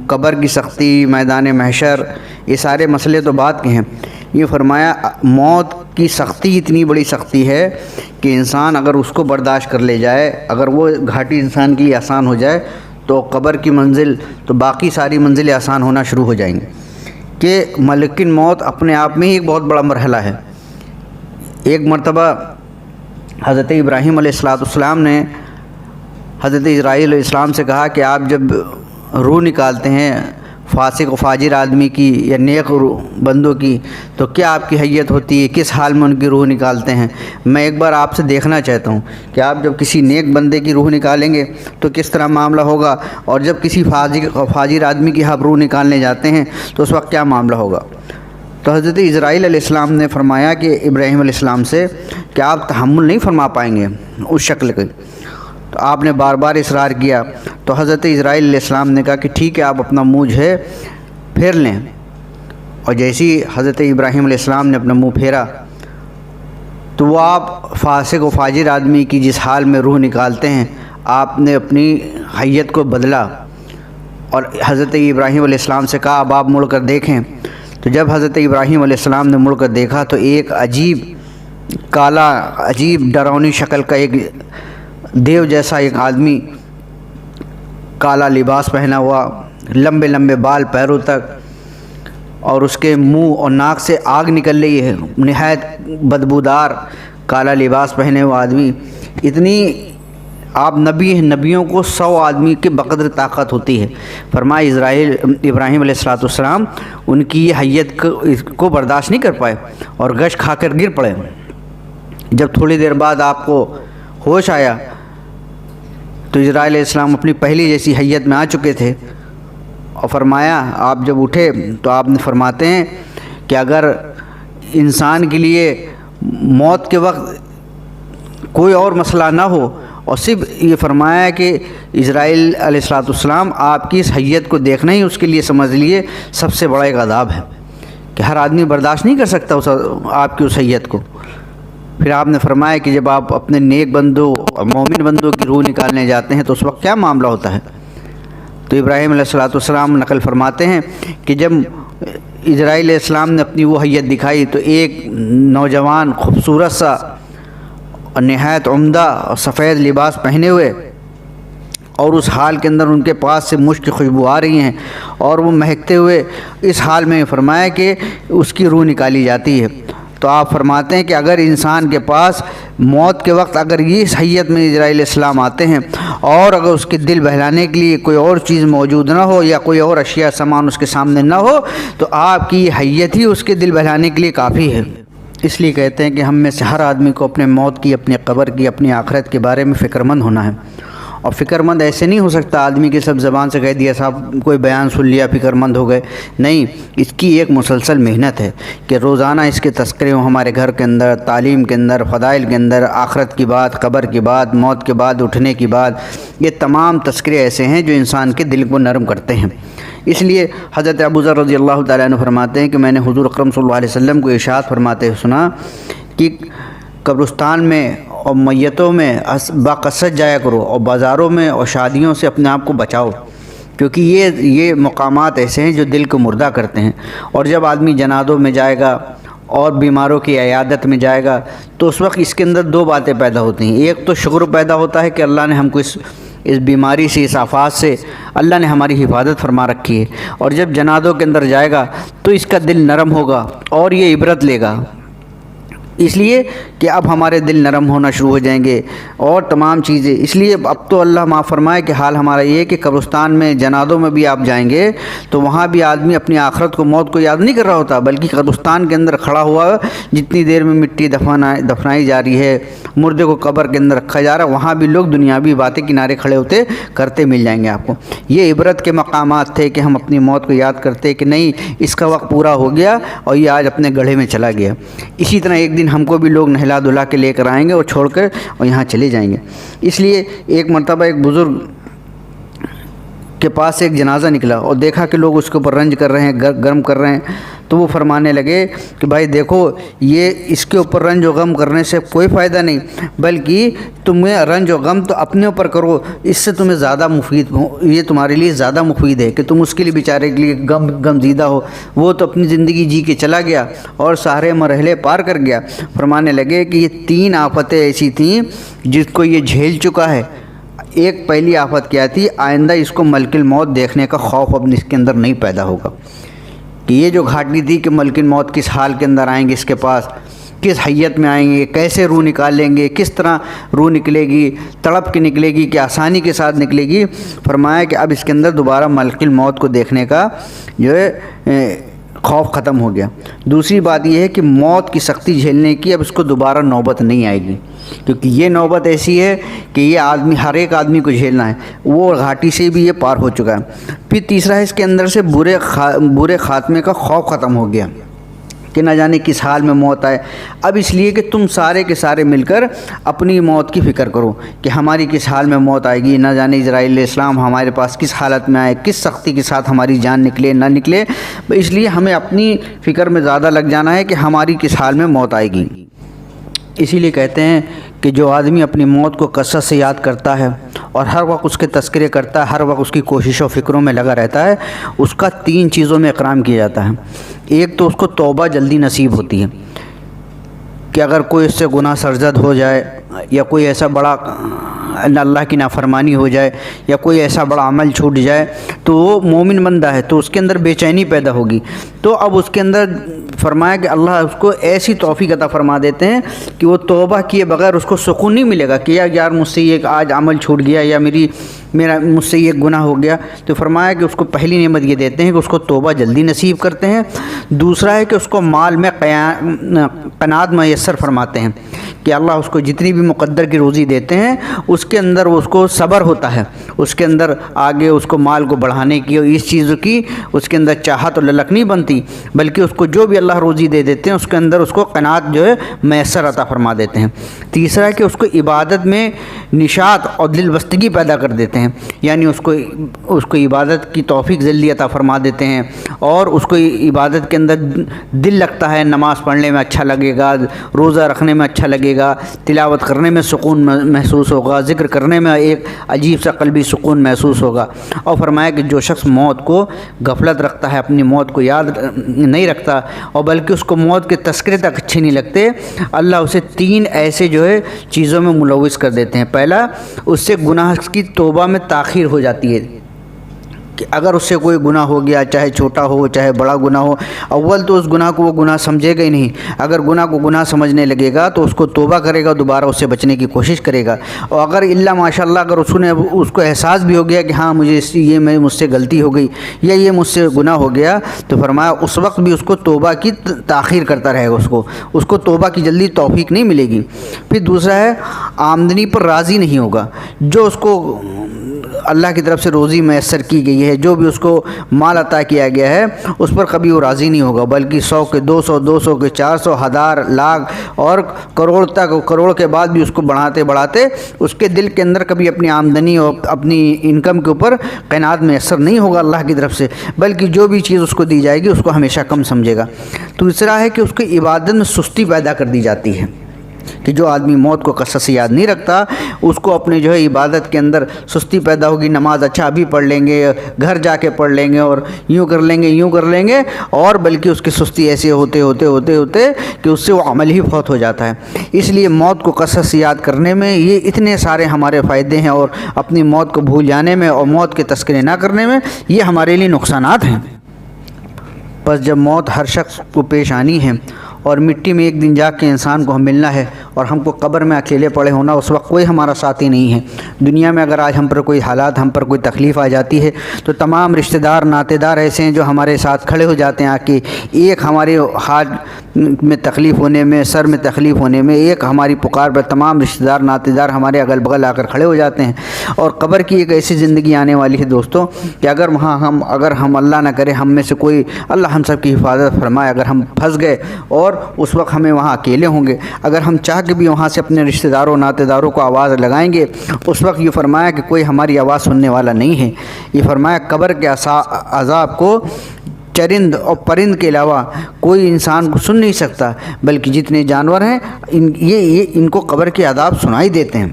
قبر کی سختی، میدان محشر، یہ سارے مسئلے تو بات کے ہیں، یہ فرمایا موت کی سختی اتنی بڑی سختی ہے کہ انسان اگر اس کو برداشت کر لے جائے، اگر وہ گھاٹی انسان کی آسان ہو جائے، تو قبر کی منزل تو باقی ساری منزلیں آسان ہونا شروع ہو جائیں گی، کہ ملکن موت اپنے آپ میں ہی ایک بہت بڑا مرحلہ ہے۔ ایک مرتبہ حضرت ابراہیم علیہ السلام نے حضرت اسرائیل علیہ السلام سے کہا کہ آپ جب روح نکالتے ہیں فاسق و فاجر آدمی کی یا نیک بندوں کی، تو کیا آپ کی حیت ہوتی ہے، کس حال میں ان کی روح نکالتے ہیں؟ میں ایک بار آپ سے دیکھنا چاہتا ہوں کہ آپ جب کسی نیک بندے کی روح نکالیں گے تو کس طرح معاملہ ہوگا، اور جب کسی فاجر آدمی کی آپ روح نکالنے جاتے ہیں تو اس وقت کیا معاملہ ہوگا۔ تو حضرت اسرائیل علیہ السلام نے فرمایا کہ ابراہیم علیہ السلام سے کہ آپ تحمل نہیں فرما پائیں گے اس شکل کے، تو آپ نے بار بار اصرار کیا، تو حضرت اسرائیل علیہ السلام نے کہا کہ ٹھیک ہے، آپ اپنا منہ جو ہے پھیر لیں، اور جیسی حضرت ابراہیم علیہ السلام نے اپنا منہ پھیرا تو وہ آپ فاسق و فاجر آدمی کی جس حال میں روح نکالتے ہیں، آپ نے اپنی حیت کو بدلا، اور حضرت ابراہیم علیہ السلام سے کہا اب آپ مڑ کر دیکھیں۔ تو جب حضرت ابراہیم علیہ السلام نے مڑ کر دیکھا تو ایک عجیب کالا، عجیب ڈراؤنی شکل کا ایک دیو جیسا ایک آدمی، کالا لباس پہنا ہوا، لمبے لمبے بال پیروں تک، اور اس کے منہ اور ناک سے آگ نکل رہی ہے، نہایت بدبودار کالا لباس پہنے ہوا آدمی۔ اتنی آپ نبی ہیں، نبیوں کو 100 آدمی کے بقدر طاقت ہوتی ہے، فرمایا ابراہیم علیہ السلام ان کی یہ حیت کو برداشت نہیں کر پائے اور گش کھا کر گر پڑے۔ جب تھوڑی دیر بعد آپ کو ہوش آیا تو اسرائیل علیہ السلام اپنی پہلی جیسی حیت میں آ چکے تھے، اور فرمایا آپ جب اٹھے تو آپ نے فرماتے ہیں کہ اگر انسان کے لیے موت کے وقت کوئی اور مسئلہ نہ ہو، اور صرف یہ فرمایا کہ اسرائیل علیہ السلام آپ کی اس حیت کو دیکھنا ہی اس کے لیے سمجھ لیے سب سے بڑا ایک عذاب ہے، کہ ہر آدمی برداشت نہیں کر سکتا آپ کی اس حیت کو۔ پھر آپ نے فرمایا کہ جب آپ اپنے نیک بندوں اور مومن بندوں کی روح نکالنے جاتے ہیں تو اس وقت کیا معاملہ ہوتا ہے۔ تو ابراہیم علیہ السلام نقل فرماتے ہیں کہ جب اسرائیل علیہ السلام نے اپنی وہ حیت دکھائی تو ایک نوجوان خوبصورت سا اور نہایت عمدہ اور سفید لباس پہنے ہوئے اور اس حال کے اندر ان کے پاس سے مشک کی خوشبو آ رہی ہیں اور وہ مہکتے ہوئے اس حال میں فرمایا کہ اس کی روح نکالی جاتی ہے۔ تو آپ فرماتے ہیں کہ اگر انسان کے پاس موت کے وقت اگر اس حیت میں جبرائیل علیہ السلام آتے ہیں اور اگر اس کے دل بہلانے کے لیے کوئی اور چیز موجود نہ ہو یا کوئی اور اشیاء سامان اس کے سامنے نہ ہو تو آپ کی یہ حیت ہی اس کے دل بہلانے کے لیے کافی ہے۔ اس لیے کہتے ہیں کہ ہم میں سے ہر آدمی کو اپنے موت کی، اپنی قبر کی، اپنی آخرت کے بارے میں فکر مند ہونا ہے۔ اور فکر مند ایسے نہیں ہو سکتا آدمی کی سب زبان سے کہہ دیا صاحب کوئی بیان سن لیا فکر مند ہو گئے، نہیں، اس کی ایک مسلسل محنت ہے کہ روزانہ اس کے تذکرے ہوں ہمارے گھر کے اندر، تعلیم کے اندر، فضائل کے اندر، آخرت کی بات، قبر کی بات، موت کے بعد اٹھنے کی بات، یہ تمام تذکرے ایسے ہیں جو انسان کے دل کو نرم کرتے ہیں۔ اس لیے حضرت ابو ذر رضی اللہ تعالیٰ عنہ فرماتے ہیں کہ میں نے حضور اکرم صلی اللہ علیہ وسلم کو ارشاد فرماتے ہوئے سنا کہ قبرستان میں اور میتوں میں باقصد جایا کرو اور بازاروں میں اور شادیوں سے اپنے آپ کو بچاؤ، کیونکہ یہ مقامات ایسے ہیں جو دل کو مردہ کرتے ہیں۔ اور جب آدمی جنازوں میں جائے گا اور بیماروں کی عیادت میں جائے گا تو اس وقت اس کے اندر دو باتیں پیدا ہوتی ہیں۔ ایک تو شکر پیدا ہوتا ہے کہ اللہ نے ہم کو اس بیماری سے، اس آفات سے اللہ نے ہماری حفاظت فرما رکھی ہے، اور جب جنازوں کے اندر جائے گا تو اس کا دل نرم ہوگا اور یہ عبرت لے گا، اس لیے کہ اب ہمارے دل نرم ہونا شروع ہو جائیں گے اور تمام چیزیں۔ اس لیے اب تو اللہ معاف فرمائے کہ حال ہمارا یہ ہے کہ قبرستان میں، جنازوں میں بھی آپ جائیں گے تو وہاں بھی آدمی اپنی آخرت کو، موت کو یاد نہیں کر رہا ہوتا، بلکہ قبرستان کے اندر کھڑا ہوا جتنی دیر میں مٹی دفنائی جا رہی ہے، مردے کو قبر کے اندر رکھا جا رہا ہے، وہاں بھی لوگ دنیاوی باتیں کنارے کھڑے ہوتے کرتے مل جائیں گے آپ کو۔ یہ عبرت کے مقامات تھے کہ ہم اپنی موت کو یاد کرتے کہ نہیں، اس کا وقت پورا ہو گیا اور یہ آج اپنے گڑھے میں چلا گیا۔ اسی طرح ایک دن ہم کو بھی لوگ نہلا دھلا کے لے کر آئیں گے اور چھوڑ کر اور یہاں چلے جائیں گے۔ اس لیے ایک مرتبہ ایک بزرگ کے پاس ایک جنازہ نکلا اور دیکھا کہ لوگ اس کے اوپر رنج کر رہے ہیں، گرم کر رہے ہیں، تو وہ فرمانے لگے کہ بھائی دیکھو، یہ اس کے اوپر رنج و غم کرنے سے کوئی فائدہ نہیں، بلکہ تمہیں رنج و غم تو اپنے اوپر کرو، اس سے تمہیں زیادہ مفید ہو، یہ تمہارے لیے زیادہ مفید ہے کہ تم اس کے لیے بیچارے کے لیے غم زیدہ ہو۔ وہ تو اپنی زندگی جی کے چلا گیا اور سارے مرحلے پار کر گیا۔ فرمانے لگے کہ یہ 3 آفتیں ایسی تھیں جس کو یہ جھیل چکا ہے۔ ایک پہلی آفت کیا تھی؟ آئندہ اس کو ملک الموت دیکھنے کا خوف اب اس کے اندر نہیں پیدا ہوگا، کہ یہ جو گھاٹی تھی کہ ملک الموت کس حال کے اندر آئیں گے، اس کے پاس کس حیت میں آئیں گے، کیسے روح نکالیں گے، کس طرح روح نکلے گی، تڑپ کے نکلے گی کہ آسانی کے ساتھ نکلے گی۔ فرمایا کہ اب اس کے اندر دوبارہ ملک الموت کو دیکھنے کا جو ہے خوف ختم ہو گیا۔ دوسری بات یہ ہے کہ موت کی سختی جھیلنے کی اب اس کو دوبارہ نوبت نہیں آئے گی، کیونکہ یہ نوبت ایسی ہے کہ یہ آدمی، ہر ایک آدمی کو جھیلنا ہے، وہ گھاٹی سے بھی یہ پار ہو چکا ہے۔ پھر تیسرا ہے اس کے اندر سے برے خاتمے کا خوف ختم ہو گیا کہ نہ جانے کس حال میں موت آئے۔ اب اس لیے کہ تم سارے کے سارے مل کر اپنی موت کی فکر کرو کہ ہماری کس حال میں موت آئے گی، نہ جانے اسرائیل علیہ السلام ہمارے پاس کس حالت میں آئے، کس سختی کے ساتھ ہماری جان نکلے نہ نکلے۔ اس لیے ہمیں اپنی فکر میں زیادہ لگ جانا ہے کہ ہماری کس حال میں موت آئے گی۔ اسی لیے کہتے ہیں کہ جو آدمی اپنی موت کو کثرت سے یاد کرتا ہے اور ہر وقت اس کے تذکرے کرتا ہے، ہر وقت اس کی کوشش و فکروں میں لگا رہتا ہے، اس کا 3 چیزوں میں اکرام کیا جاتا ہے۔ ایک تو اس کو توبہ جلدی نصیب ہوتی ہے کہ اگر کوئی اس سے گناہ سرزد ہو جائے یا کوئی ایسا بڑا اللہ کی نافرمانی ہو جائے یا کوئی ایسا بڑا عمل چھوٹ جائے تو وہ مومن بندہ ہے تو اس کے اندر بے چینی پیدا ہوگی، تو اب اس کے اندر فرمایا کہ اللہ اس کو ایسی توفیق عطا فرما دیتے ہیں کہ وہ توبہ کیے بغیر اس کو سکون نہیں ملے گا کہ یار مجھ سے یہ آج عمل چھوٹ گیا یا مجھ سے یہ گناہ ہو گیا۔ تو فرمایا کہ اس کو پہلی نعمت یہ دیتے ہیں کہ اس کو توبہ جلدی نصیب کرتے ہیں۔ دوسرا ہے کہ اس کو مال میں قناعت میسر فرماتے ہیں کہ اللہ اس کو جتنی بھی مقدر کی روزی دیتے ہیں اس کے اندر اس کو صبر ہوتا ہے، اس کے اندر آگے اس کو مال کو بڑھانے کی اور اس چیزوں کی اس کے اندر چاہت اور للک نہیں بنتی، بلکہ اس کو جو بھی اللہ روزی دے دیتے ہیں اس کے اندر اس کو قناعت جو ہے میسر عطا فرما دیتے ہیں۔ تیسرا ہے کہ اس کو عبادت میں نشاط اور دل بستگی پیدا کر دیتے ہیں، یعنی اس کو عبادت کی توفیق جلدی عطا فرما دیتے ہیں اور اس کو عبادت کے اندر دل لگتا ہے، نماز پڑھنے میں اچھا لگے گا، روزہ رکھنے میں اچھا لگے گا، تلاوت کرنے میں سکون محسوس ہوگا، ذکر کرنے میں ایک عجیب سا قلبی سکون محسوس ہوگا۔ اور فرمایا کہ جو شخص موت کو غفلت رکھتا ہے، اپنی موت کو یاد نہیں رکھتا اور بلکہ اس کو موت کے تذکرے تک اچھے نہیں لگتے، اللہ اسے 3 ایسے جو ہے چیزوں میں ملوث کر دیتے ہیں۔ پہلا، اس سے گناہ کی توبہ میں تاخیر ہو جاتی ہے کہ اگر اس سے کوئی گناہ ہو گیا، چاہے چھوٹا ہو چاہے بڑا گناہ ہو، اول تو اس گناہ کو وہ گناہ سمجھے گا ہی نہیں۔ اگر گناہ کو گناہ سمجھنے لگے گا تو اس کو توبہ کرے گا، دوبارہ اس سے بچنے کی کوشش کرے گا۔ اور اگر اللہ ماشاء اللہ اگر اس کو احساس بھی ہو گیا کہ ہاں مجھ سے غلطی ہو گئی یا یہ مجھ سے گناہ ہو گیا، تو فرمایا اس وقت بھی اس کو توبہ کی تاخیر کرتا رہے گا، اس کو توبہ کی جلدی توفیق نہیں ملے گی۔ پھر دوسرا ہے، آمدنی پر راضی نہیں ہوگا۔ جو اس کو اللہ کی طرف سے روزی میسر کی گئی ہے، جو بھی اس کو مال عطا کیا گیا ہے، اس پر کبھی وہ راضی نہیں ہوگا، بلکہ 100 کے 200، 200 کے 400، 1000، لاکھ اور کروڑ تک، کروڑ کے بعد بھی اس کو بڑھاتے بڑھاتے اس کے دل کے اندر کبھی اپنی آمدنی اور اپنی انکم کے اوپر قناعت میسر نہیں ہوگا اللہ کی طرف سے، بلکہ جو بھی چیز اس کو دی جائے گی اس کو ہمیشہ کم سمجھے گا۔ تیسرا ہے کہ اس کی عبادت میں سستی پیدا کر دی جاتی ہے، کہ جو آدمی موت کو کثرت سے یاد نہیں رکھتا، اس کو اپنے جو ہے عبادت کے اندر سستی پیدا ہوگی۔ نماز اچھا ابھی پڑھ لیں گے، گھر جا کے پڑھ لیں گے اور یوں کر لیں گے اور بلکہ اس کی سستی ایسے ہوتے کہ اس سے وہ عمل ہی فوت ہو جاتا ہے۔ اس لیے موت کو کثرت سے یاد کرنے میں یہ اتنے سارے ہمارے فائدے ہیں، اور اپنی موت کو بھول جانے میں اور موت کے تذکرے نہ کرنے میں یہ ہمارے لیے نقصانات ہیں۔ بس جب موت ہر شخص کو پیش آنی ہے اور مٹی میں ایک دن جا کے انسان کو ہم ملنا ہے اور ہم کو قبر میں اکیلے پڑے ہونا، اس وقت کوئی ہمارا ساتھی نہیں ہے۔ دنیا میں اگر آج ہم پر کوئی حالات، ہم پر کوئی تکلیف آ جاتی ہے تو تمام رشتہ دار، ناطے دار ایسے ہیں جو ہمارے ساتھ کھڑے ہو جاتے ہیں، آ کے ایک ہمارے ہاتھ میں تکلیف ہونے میں، سر میں تکلیف ہونے میں، ایک ہماری پکار پر تمام رشتہ دار، ناطے دار ہمارے اگل بغل آ کر کھڑے ہو جاتے ہیں۔ اور قبر کی ایک ایسی زندگی آنے والی ہے دوستوں کہ اگر ہم اللہ نہ کرے ہم میں سے کوئی، اللہ ہم سب کی حفاظت فرمائے، اگر ہم پھنس گئے اور اس وقت ہمیں وہاں اکیلے ہوں گے، اگر ہم چاہ کے بھی وہاں سے اپنے رشتہ داروں، ناطے داروں کو آواز لگائیں گے، اس وقت یہ فرمایا کہ کوئی ہماری آواز سننے والا نہیں ہے۔ یہ فرمایا قبر کے عذاب کو چرند اور پرند کے علاوہ کوئی انسان کو سن نہیں سکتا، بلکہ جتنے جانور ہیں ان کو قبر کے عذاب سنائی دیتے ہیں۔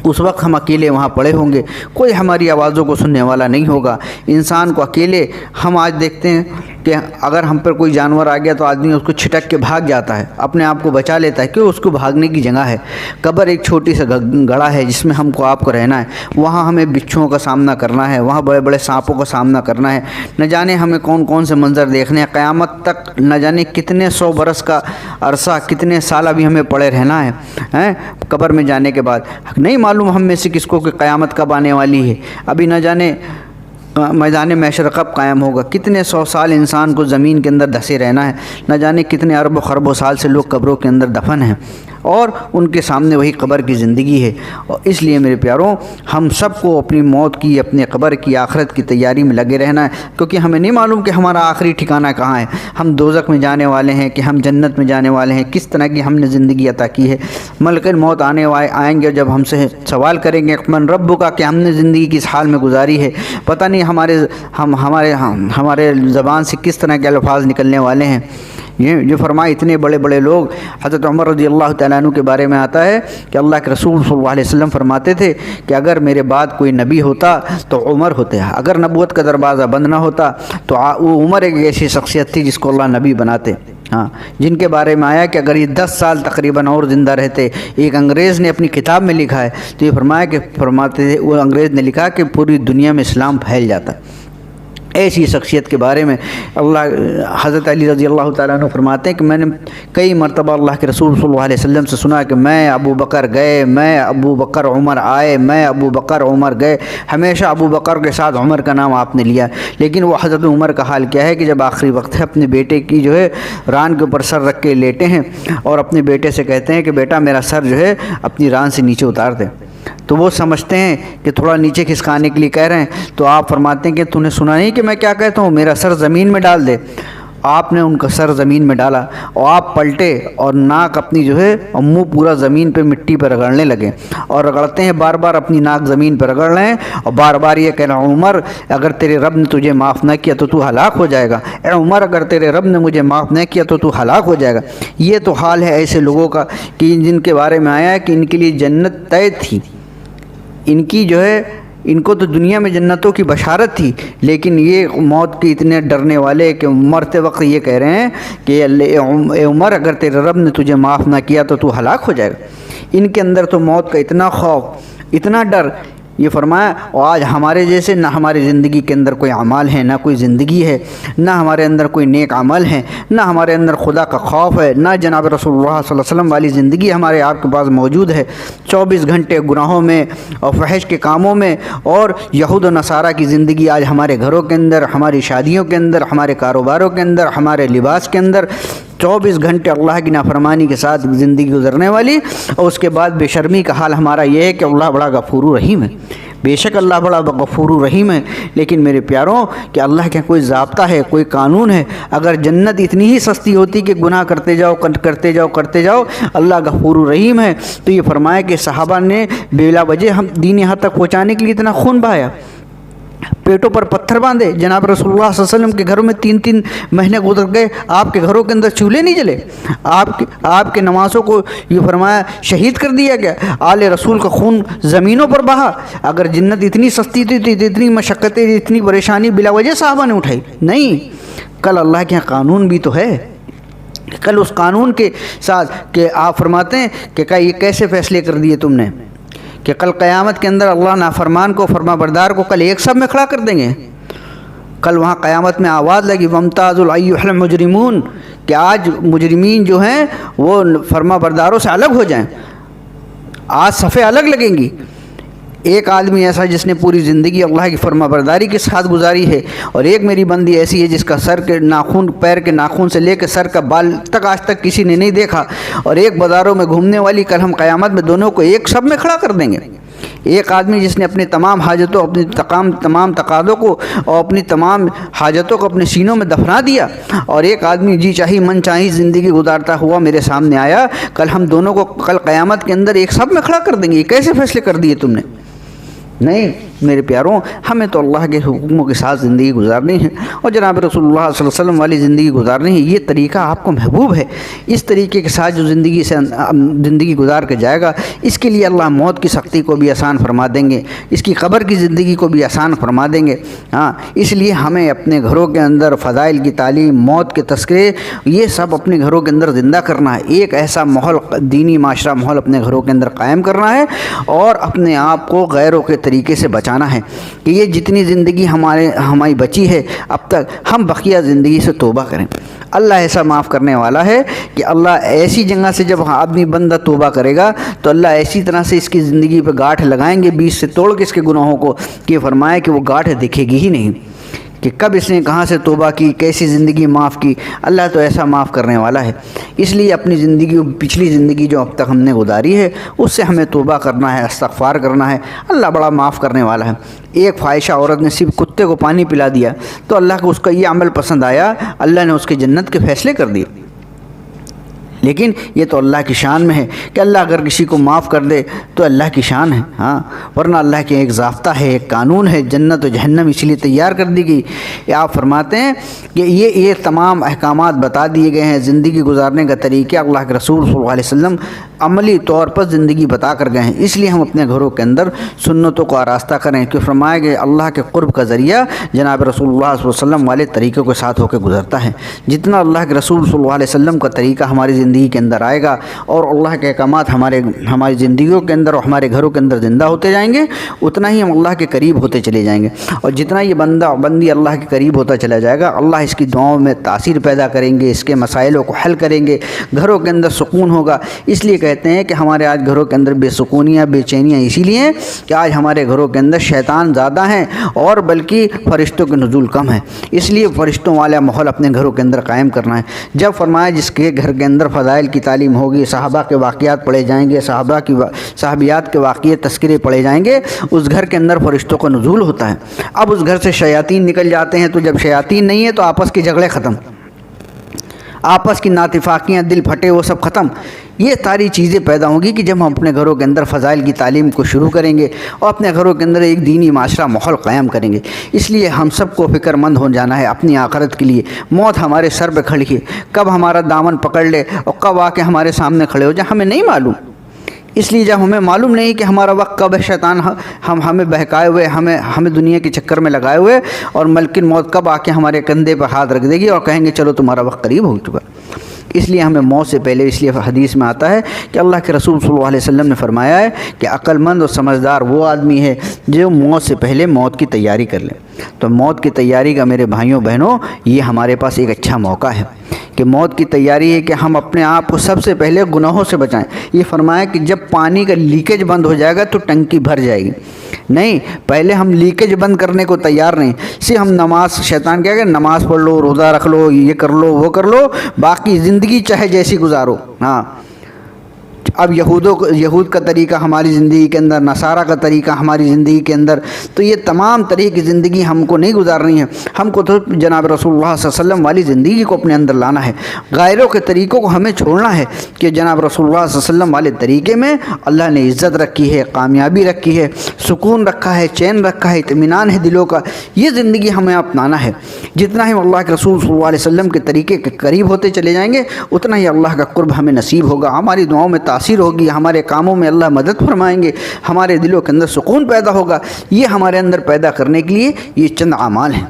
اس وقت ہم اکیلے وہاں پڑے ہوں گے، کوئی ہماری آوازوں کو سننے والا نہیں ہوگا۔ انسان کو اکیلے، ہم آج دیکھتے ہیں کہ اگر ہم پر کوئی جانور آ گیا تو آدمی اس کو چھٹک کے بھاگ جاتا ہے، اپنے آپ کو بچا لیتا ہے، کیوں؟ اس کو بھاگنے کی جگہ ہے۔ قبر ایک چھوٹی سا گڑھا ہے جس میں ہم کو، آپ کو رہنا ہے، وہاں ہمیں بچھوؤں کا سامنا کرنا ہے، وہاں بڑے بڑے سانپوں کا سامنا کرنا ہے، نہ جانے ہمیں کون کون سے منظر دیکھنے ہیں، قیامت تک نہ جانے کتنے 100 برس کا عرصہ، کتنے سال ابھی ہمیں پڑے رہنا ہے قبر میں جانے کے بعد۔ نہیں معلوم ہم میں سے کس کو کہ قیامت کب آنے والی ہے، ابھی نہ جانے میدان محشر کب قائم ہوگا، کتنے 100 سال انسان کو زمین کے اندر دھسے رہنا ہے، نہ جانے کتنے ارب و خرب و سال سے لوگ قبروں کے اندر دفن ہیں، اور ان کے سامنے وہی قبر کی زندگی ہے۔ اور اس لیے میرے پیاروں، ہم سب کو اپنی موت کی، اپنے قبر کی، آخرت کی تیاری میں لگے رہنا ہے، کیونکہ ہمیں نہیں معلوم کہ ہمارا آخری ٹھکانہ کہاں ہے، ہم دوزخ میں جانے والے ہیں کہ ہم جنت میں جانے والے ہیں، کس طرح کی ہم نے زندگی عطا کی ہے۔ ملک الموت آئیں گے جب ہم سے سوال کریں گے من رب کا، کہ ہم نے زندگی کس حال میں گزاری ہے، پتہ نہیں ہمارے زبان سے کس طرح کے الفاظ نکلنے والے ہیں۔ یہ جو فرمائے اتنے بڑے بڑے لوگ، حضرت عمر رضی اللہ تعالیٰ عنہ کے بارے میں آتا ہے کہ اللہ کے رسول صلی اللہ علیہ وسلم فرماتے تھے کہ اگر میرے بعد کوئی نبی ہوتا تو عمر ہوتے، اگر نبوت کا دروازہ بند نہ ہوتا تو وہ عمر ایک ایسی شخصیت تھی جس کو اللہ نبی بناتے، جن کے بارے میں آیا کہ اگر یہ 10 سال تقریباً اور زندہ رہتے۔ ایک انگریز نے اپنی کتاب میں لکھا ہے تو یہ فرماتے تھے، وہ انگریز نے لکھا کہ پوری دنیا میں اسلام پھیل جاتا۔ ایسی شخصیت کے بارے میں حضرت علی رضی اللہ تعالیٰ عنہ فرماتے ہیں کہ میں نے کئی مرتبہ اللہ کے رسول صلی اللہ علیہ وسلم سے سنا کہ میں ابو بکر گئے، میں ابو بکر عمر آئے، میں ابو بکر عمر گئے، ہمیشہ ابو بکر کے ساتھ عمر کا نام آپ نے لیا۔ لیکن وہ حضرت عمر کا حال کیا ہے کہ جب آخری وقت ہے، اپنے بیٹے کی جو ہے ران کے اوپر سر رکھ کے لیٹے ہیں اور اپنے بیٹے سے کہتے ہیں کہ بیٹا میرا سر جو ہے اپنی ران سے نیچے اتار دے، تو وہ سمجھتے ہیں کہ تھوڑا نیچے کھسکانے کے لیے کہہ رہے ہیں، تو آپ فرماتے ہیں کہ تو نے سنا نہیں کہ میں کیا کہتا ہوں، میرا سر زمین میں ڈال دے۔ آپ نے ان کا سر زمین میں ڈالا اور آپ پلٹے اور ناک اپنی جو ہے اور منہ پورا زمین پہ مٹی پہ رگڑنے لگے اور رگڑتے ہیں بار بار اپنی ناک زمین پہ رگڑ رہے ہیں اور بار بار یہ کہنا عمر اگر تیرے رب نے تجھے معاف نہ کیا تو ہلاک ہو جائے گا، اے عمر اگر تیرے رب نے مجھے معاف نہ کیا تو ہلاک ہو جائے گا۔ یہ تو حال ہے ایسے لوگوں کا کہ جن کے بارے میں آیا ہے کہ ان کے لیے جنت طے تھی، ان کی جو ہے ان کو تو دنیا میں جنتوں کی بشارت تھی، لیکن یہ موت کے اتنے ڈرنے والے کہ مرتے وقت یہ کہہ رہے ہیں کہ اے عمر اگر تیرے رب نے تجھے معاف نہ کیا تو ہلاک ہو جائے گا۔ ان کے اندر تو موت کا اتنا خوف، اتنا ڈر، یہ فرمایا اور آج ہمارے جیسے نہ ہماری زندگی کے اندر کوئی اعمال ہے، نہ کوئی زندگی ہے، نہ ہمارے اندر کوئی نیک عمل ہے، نہ ہمارے اندر خدا کا خوف ہے، نہ جناب رسول اللہ صلی اللہ علیہ وسلم والی زندگی ہمارے آپ کے پاس موجود ہے۔ 24 گھنٹے گناہوں میں اور فحش کے کاموں میں، اور یہود و نصارہ کی زندگی آج ہمارے گھروں کے اندر، ہماری شادیوں کے اندر، ہمارے کاروباروں کے اندر، ہمارے لباس کے اندر 24 گھنٹے اللہ کی نافرمانی کے ساتھ زندگی گزرنے والی، اور اس کے بعد بے شرمی کا حال ہمارا یہ ہے کہ اللہ بڑا غفور و رحیم ہے۔ بے شک اللہ بڑا غفور و رحیم ہے، لیکن میرے پیاروں کہ اللہ کا کوئی ضابطہ ہے، کوئی قانون ہے۔ اگر جنت اتنی ہی سستی ہوتی کہ گناہ کرتے جاؤ کرتے جاؤ کرتے جاؤ، اللہ غفور و رحیم ہے تو یہ فرمایا کہ صحابہ نے بلا وجہ ہم دین یہاں تک پہنچانے کے لیے اتنا خون بہایا، پیٹوں پر پتھر باندھے۔ جناب رسول اللہ صلی اللہ علیہ وسلم کے گھروں میں 3 مہینے گزر گئے، آپ کے گھروں کے اندر چولہے نہیں جلے، آپ کے نمازوں کو یہ فرمایا شہید کر دیا گیا، آل رسول کا خون زمینوں پر بہا۔ اگر جنت اتنی سستی تھی تو اتنی مشقتیں، اتنی پریشانی بلا وجہ صحابہ نے اٹھائی نہیں؟ کل اللہ کے یہاں قانون بھی تو ہے، کل اس قانون کے ساتھ کہ آپ فرماتے ہیں کہ یہ کیسے فیصلے کر دیے تم نے کہ کل قیامت کے اندر اللہ نافرمان کو، فرما بردار کو کل ایک سب میں کھڑا کر دیں گے۔ کل وہاں قیامت میں آواز لگی وَامْتَازُوا الْأَيُّهَا الْمُجْرِمُونَ کہ آج مجرمین جو ہیں وہ فرما برداروں سے الگ ہو جائیں، آج صفیں الگ لگیں گی۔ ایک آدمی ایسا جس نے پوری زندگی اللہ کی فرما برداری کے ساتھ گزاری ہے، اور ایک میری بندی ایسی ہے جس کا سر کے ناخن، پیر کے ناخن سے لے کے سر کا بال تک آج تک کسی نے نہیں دیکھا، اور ایک بازاروں میں گھومنے والی، کل ہم قیامت میں دونوں کو ایک سب میں کھڑا کر دیں گے۔ ایک آدمی جس نے اپنی تمام حاجتوں، اپنی تمام تقاضوں کو اور اپنی تمام حاجتوں کو اپنے سینوں میں دفنا دیا، اور ایک آدمی جی چاہی من چاہی زندگی گزارتا ہوا میرے سامنے آیا، کل ہم دونوں کو کل قیامت کے اندر ایک سب میں کھڑا کر دیں گے۔ یہ کیسے فیصلے کر دیے تم نے؟ نہیں میرے پیاروں، ہمیں تو اللہ کے حکموں کے ساتھ زندگی گزارنی ہے، اور جناب رسول اللہ صلی اللہ علیہ وسلم والی زندگی گزارنی ہے۔ یہ طریقہ آپ کو محبوب ہے، اس طریقے کے ساتھ جو زندگی گزار کے جائے گا، اس کے لیے اللہ موت کی سختی کو بھی آسان فرما دیں گے، اس کی قبر کی زندگی کو بھی آسان فرما دیں گے۔ ہاں، اس لیے ہمیں اپنے گھروں کے اندر فضائل کی تعلیم، موت کے تذکرے، یہ سب اپنے گھروں کے اندر زندہ کرنا ہے۔ ایک ایسا ماحول، دینی معاشرہ ماحول اپنے گھروں کے اندر قائم کرنا ہے، اور اپنے آپ کو غیروں کے طریقے سے بچانا ہے کہ یہ جتنی زندگی ہماری بچی ہے اب تک، ہم بقیہ زندگی سے توبہ کریں۔ اللہ ایسا معاف کرنے والا ہے کہ اللہ ایسی جگہ سے جب آدمی بندہ توبہ کرے گا تو اللہ ایسی طرح سے اس کی زندگی پہ گاٹھ لگائیں گے، بیچ سے توڑ کے اس کے گناہوں کو، کہ فرمایا کہ وہ گاٹھ دکھے گی ہی نہیں کہ کب اس نے کہاں سے توبہ کی، کیسی زندگی معاف کی۔ اللہ تو ایسا معاف کرنے والا ہے۔ اس لیے اپنی زندگی، پچھلی زندگی جو اب تک ہم نے گزاری ہے، اس سے ہمیں توبہ کرنا ہے، استغفار کرنا ہے۔ اللہ بڑا معاف کرنے والا ہے۔ ایک فاحشہ عورت نے صرف کتے کو پانی پلا دیا تو اللہ کو اس کا یہ عمل پسند آیا، اللہ نے اس کے جنت کے فیصلے کر دیے۔ لیکن یہ تو اللہ کی شان میں ہے کہ اللہ اگر کسی کو معاف کر دے تو اللہ کی شان ہے، ہاں، ورنہ اللہ کے ایک ضابطہ ہے، ایک قانون ہے، جنت و جہنم اس لیے تیار کر دی گئی۔ آپ فرماتے ہیں کہ یہ تمام احکامات بتا دیے گئے ہیں، زندگی گزارنے کا طریقہ اللہ کے رسول صلی اللہ علیہ وسلم عملی طور پر زندگی بتا کر گئے ہیں۔ اس لیے ہم اپنے گھروں کے اندر سنتوں کو آراستہ کریں کہ فرمایا کہ اللہ کے قرب کا ذریعہ جناب رسول اللہ صلی اللہ علیہ وسلم والے طریقوں کے ساتھ ہو کے گزرتا ہے۔ جتنا اللہ کے رسول صلی اللہ علیہ وسلم کا طریقہ ہماری زندگی کے اندر آئے گا اور اللہ کے احکامات ہماری زندگیوں کے اندر اور ہمارے گھروں کے اندر زندہ ہوتے جائیں گے، اتنا ہی ہم اللہ کے قریب ہوتے چلے جائیں گے، اور جتنا یہ بندی اللہ کے قریب ہوتا چلا جائے گا، اللہ اس کی دعاؤں میں تاثیر پیدا کریں گے، اس کے مسائلوں کو حل کریں گے، گھروں کے اندر سکون ہوگا۔ اس لیے کہتے ہیں کہ ہمارے آج گھروں کے اندر بے سکونیاں، بے چینیاں اسی لیے ہیں کہ آج ہمارے گھروں کے اندر شیطان زیادہ ہیں اور بلکہ فرشتوں کے نزول کم ہے۔ اس لیے فرشتوں والا ماحول اپنے گھروں کے اندر قائم کرنا ہے۔ جب فرمایا جس کے گھر کے اندر فضائل کی تعلیم ہوگی، صحابہ کے واقعات پڑھے جائیں گے، صحابیات کے واقعے تذکرے پڑھے جائیں گے، اس گھر کے اندر فرشتوں کا نزول ہوتا ہے۔ اب اس گھر سے شیاطین نکل جاتے ہیں، تو جب شیاطین نہیں ہے تو آپس کے جھگڑے ختم، آپس کی ناتفاقیاں، دل پھٹے، وہ سب ختم۔ یہ ساری چیزیں پیدا ہوں گی کہ جب ہم اپنے گھروں کے اندر فضائل کی تعلیم کو شروع کریں گے اور اپنے گھروں کے اندر ایک دینی معاشرہ ماحول قائم کریں گے۔ اس لیے ہم سب کو فکر مند ہو جانا ہے اپنی آخرت کے لیے۔ موت ہمارے سر پہ کھڑی ہے، کب ہمارا دامن پکڑ لے اور کب آ کے ہمارے سامنے کھڑے ہو جائے ہمیں نہیں معلوم۔ اس لیے جب ہمیں معلوم نہیں کہ ہمارا وقت کب ہے، شیطان ہمیں بہکائے ہوئے، ہمیں دنیا کے چکر میں لگائے ہوئے، اور ملک الموت کب آ کے ہمارے کندھے پر ہاتھ رکھ دے گی اور کہیں گے چلو تمہارا وقت قریب ہو چکا۔ اس لیے ہمیں موت سے پہلے، اس لیے حدیث میں آتا ہے کہ اللہ کے رسول صلی اللہ علیہ وسلم نے فرمایا ہے کہ عقل مند اور سمجھدار وہ آدمی ہے جو موت سے پہلے موت کی تیاری کر لے۔ تو موت کی تیاری کا میرے بھائیوں بہنوں یہ ہمارے پاس ایک اچھا موقع ہے کہ موت کی تیاری ہے کہ ہم اپنے آپ کو سب سے پہلے گناہوں سے بچائیں۔ یہ فرمایا کہ جب پانی کا لیکیج بند ہو جائے گا تو ٹنکی بھر جائے گی، نہیں پہلے ہم لیکیج بند کرنے کو تیار نہیں۔ سے ہم نماز، شیطان کیا کہ نماز پڑھ لو، روزہ رکھ لو، یہ کر لو، وہ کر لو، باقی زندگی چاہے جیسی گزارو۔ ہاں اب یہود کا طریقہ ہماری زندگی کے اندر، نصارہ کا طریقہ ہماری زندگی کے اندر، تو یہ تمام طریقے کی زندگی ہم کو نہیں گزارنی ہے۔ ہم کو تو جناب رسول اللہ صلی اللہ علیہ وسلم والی زندگی کو اپنے اندر لانا ہے۔ غیروں کے طریقوں کو ہمیں چھوڑنا ہے کہ جناب رسول اللہ صلی اللہ علیہ وسلم والے طریقے میں اللہ نے عزت رکھی ہے، کامیابی رکھی ہے، سکون رکھا ہے، چین رکھا ہے، اطمینان ہے دلوں کا۔ یہ زندگی ہمیں اپنانا ہے۔ جتنا ہم اللہ کے رسول صلی اللہ علیہ وسلم کے طریقے کے قریب ہوتے چلے جائیں گے اتنا ہی اللہ کا قرب ہمیں نصیب ہوگا، ہماری دعاؤں میں تاثیر ہوگی، ہمارے کاموں میں اللہ مدد فرمائیں گے، ہمارے دلوں کے اندر سکون پیدا ہوگا۔ یہ ہمارے اندر پیدا کرنے کے لیے یہ چند اعمال ہیں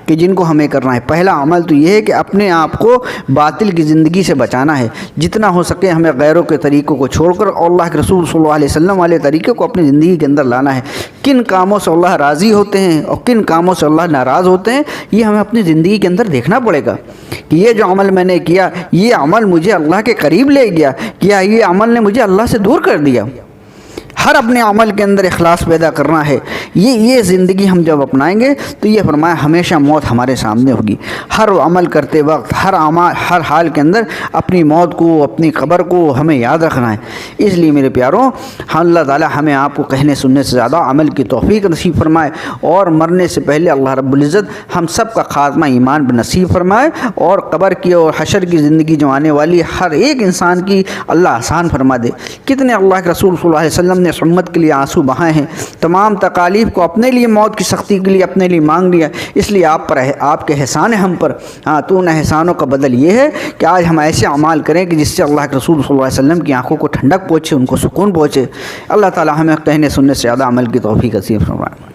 کہ جن کو ہمیں کرنا ہے۔ پہلا عمل تو یہ ہے کہ اپنے آپ کو باطل کی زندگی سے بچانا ہے۔ جتنا ہو سکے ہمیں غیروں کے طریقوں کو چھوڑ کر اور اللہ کے رسول صلی اللہ علیہ وسلم والے طریقے کو اپنی زندگی کے اندر لانا ہے۔ کن کاموں سے اللہ راضی ہوتے ہیں اور کن کاموں سے اللہ ناراض ہوتے ہیں یہ ہمیں اپنی زندگی کے اندر دیکھنا پڑے گا کہ یہ جو عمل میں نے کیا یہ عمل مجھے اللہ کے قریب لے گیا، کیا یہ عمل نے مجھے اللہ سے دور کر دیا۔ ہر اپنے عمل کے اندر اخلاص پیدا کرنا ہے۔ یہ زندگی ہم جب اپنائیں گے تو یہ فرمایا ہمیشہ موت ہمارے سامنے ہوگی۔ ہر عمل کرتے وقت، ہر حال کے اندر اپنی موت کو، اپنی قبر کو ہمیں یاد رکھنا ہے۔ اس لیے میرے پیاروں اللہ تعالیٰ ہمیں آپ کو کہنے سننے سے زیادہ عمل کی توفیق نصیب فرمائے، اور مرنے سے پہلے اللہ رب العزت ہم سب کا خاتمہ ایمان پر نصیب فرمائے، اور قبر کی اور حشر کی زندگی جو آنے والی ہر ایک انسان کی اللہ آسان فرما دے۔ کتنے اللہ کے رسول صلی اللہ علیہ وسلم نے امت کے لیے آنسو بہائے ہیں، تمام تکالیف کو اپنے لیے، موت کی سختی کے لیے اپنے لیے مانگ لیا۔ اس لیے آپ کے احسان ہے ہم پر۔ ہاں تو ان احسانوں کا بدل یہ ہے کہ آج ہم ایسے اعمال کریں کہ جس سے اللہ کے رسول صلی اللہ علیہ وسلم کی آنکھوں کو ٹھنڈک پہنچے، ان کو سکون پہنچے۔ اللہ تعالی ہمیں کہنے سننے سے زیادہ عمل کی توفیق نصیب فرمائے۔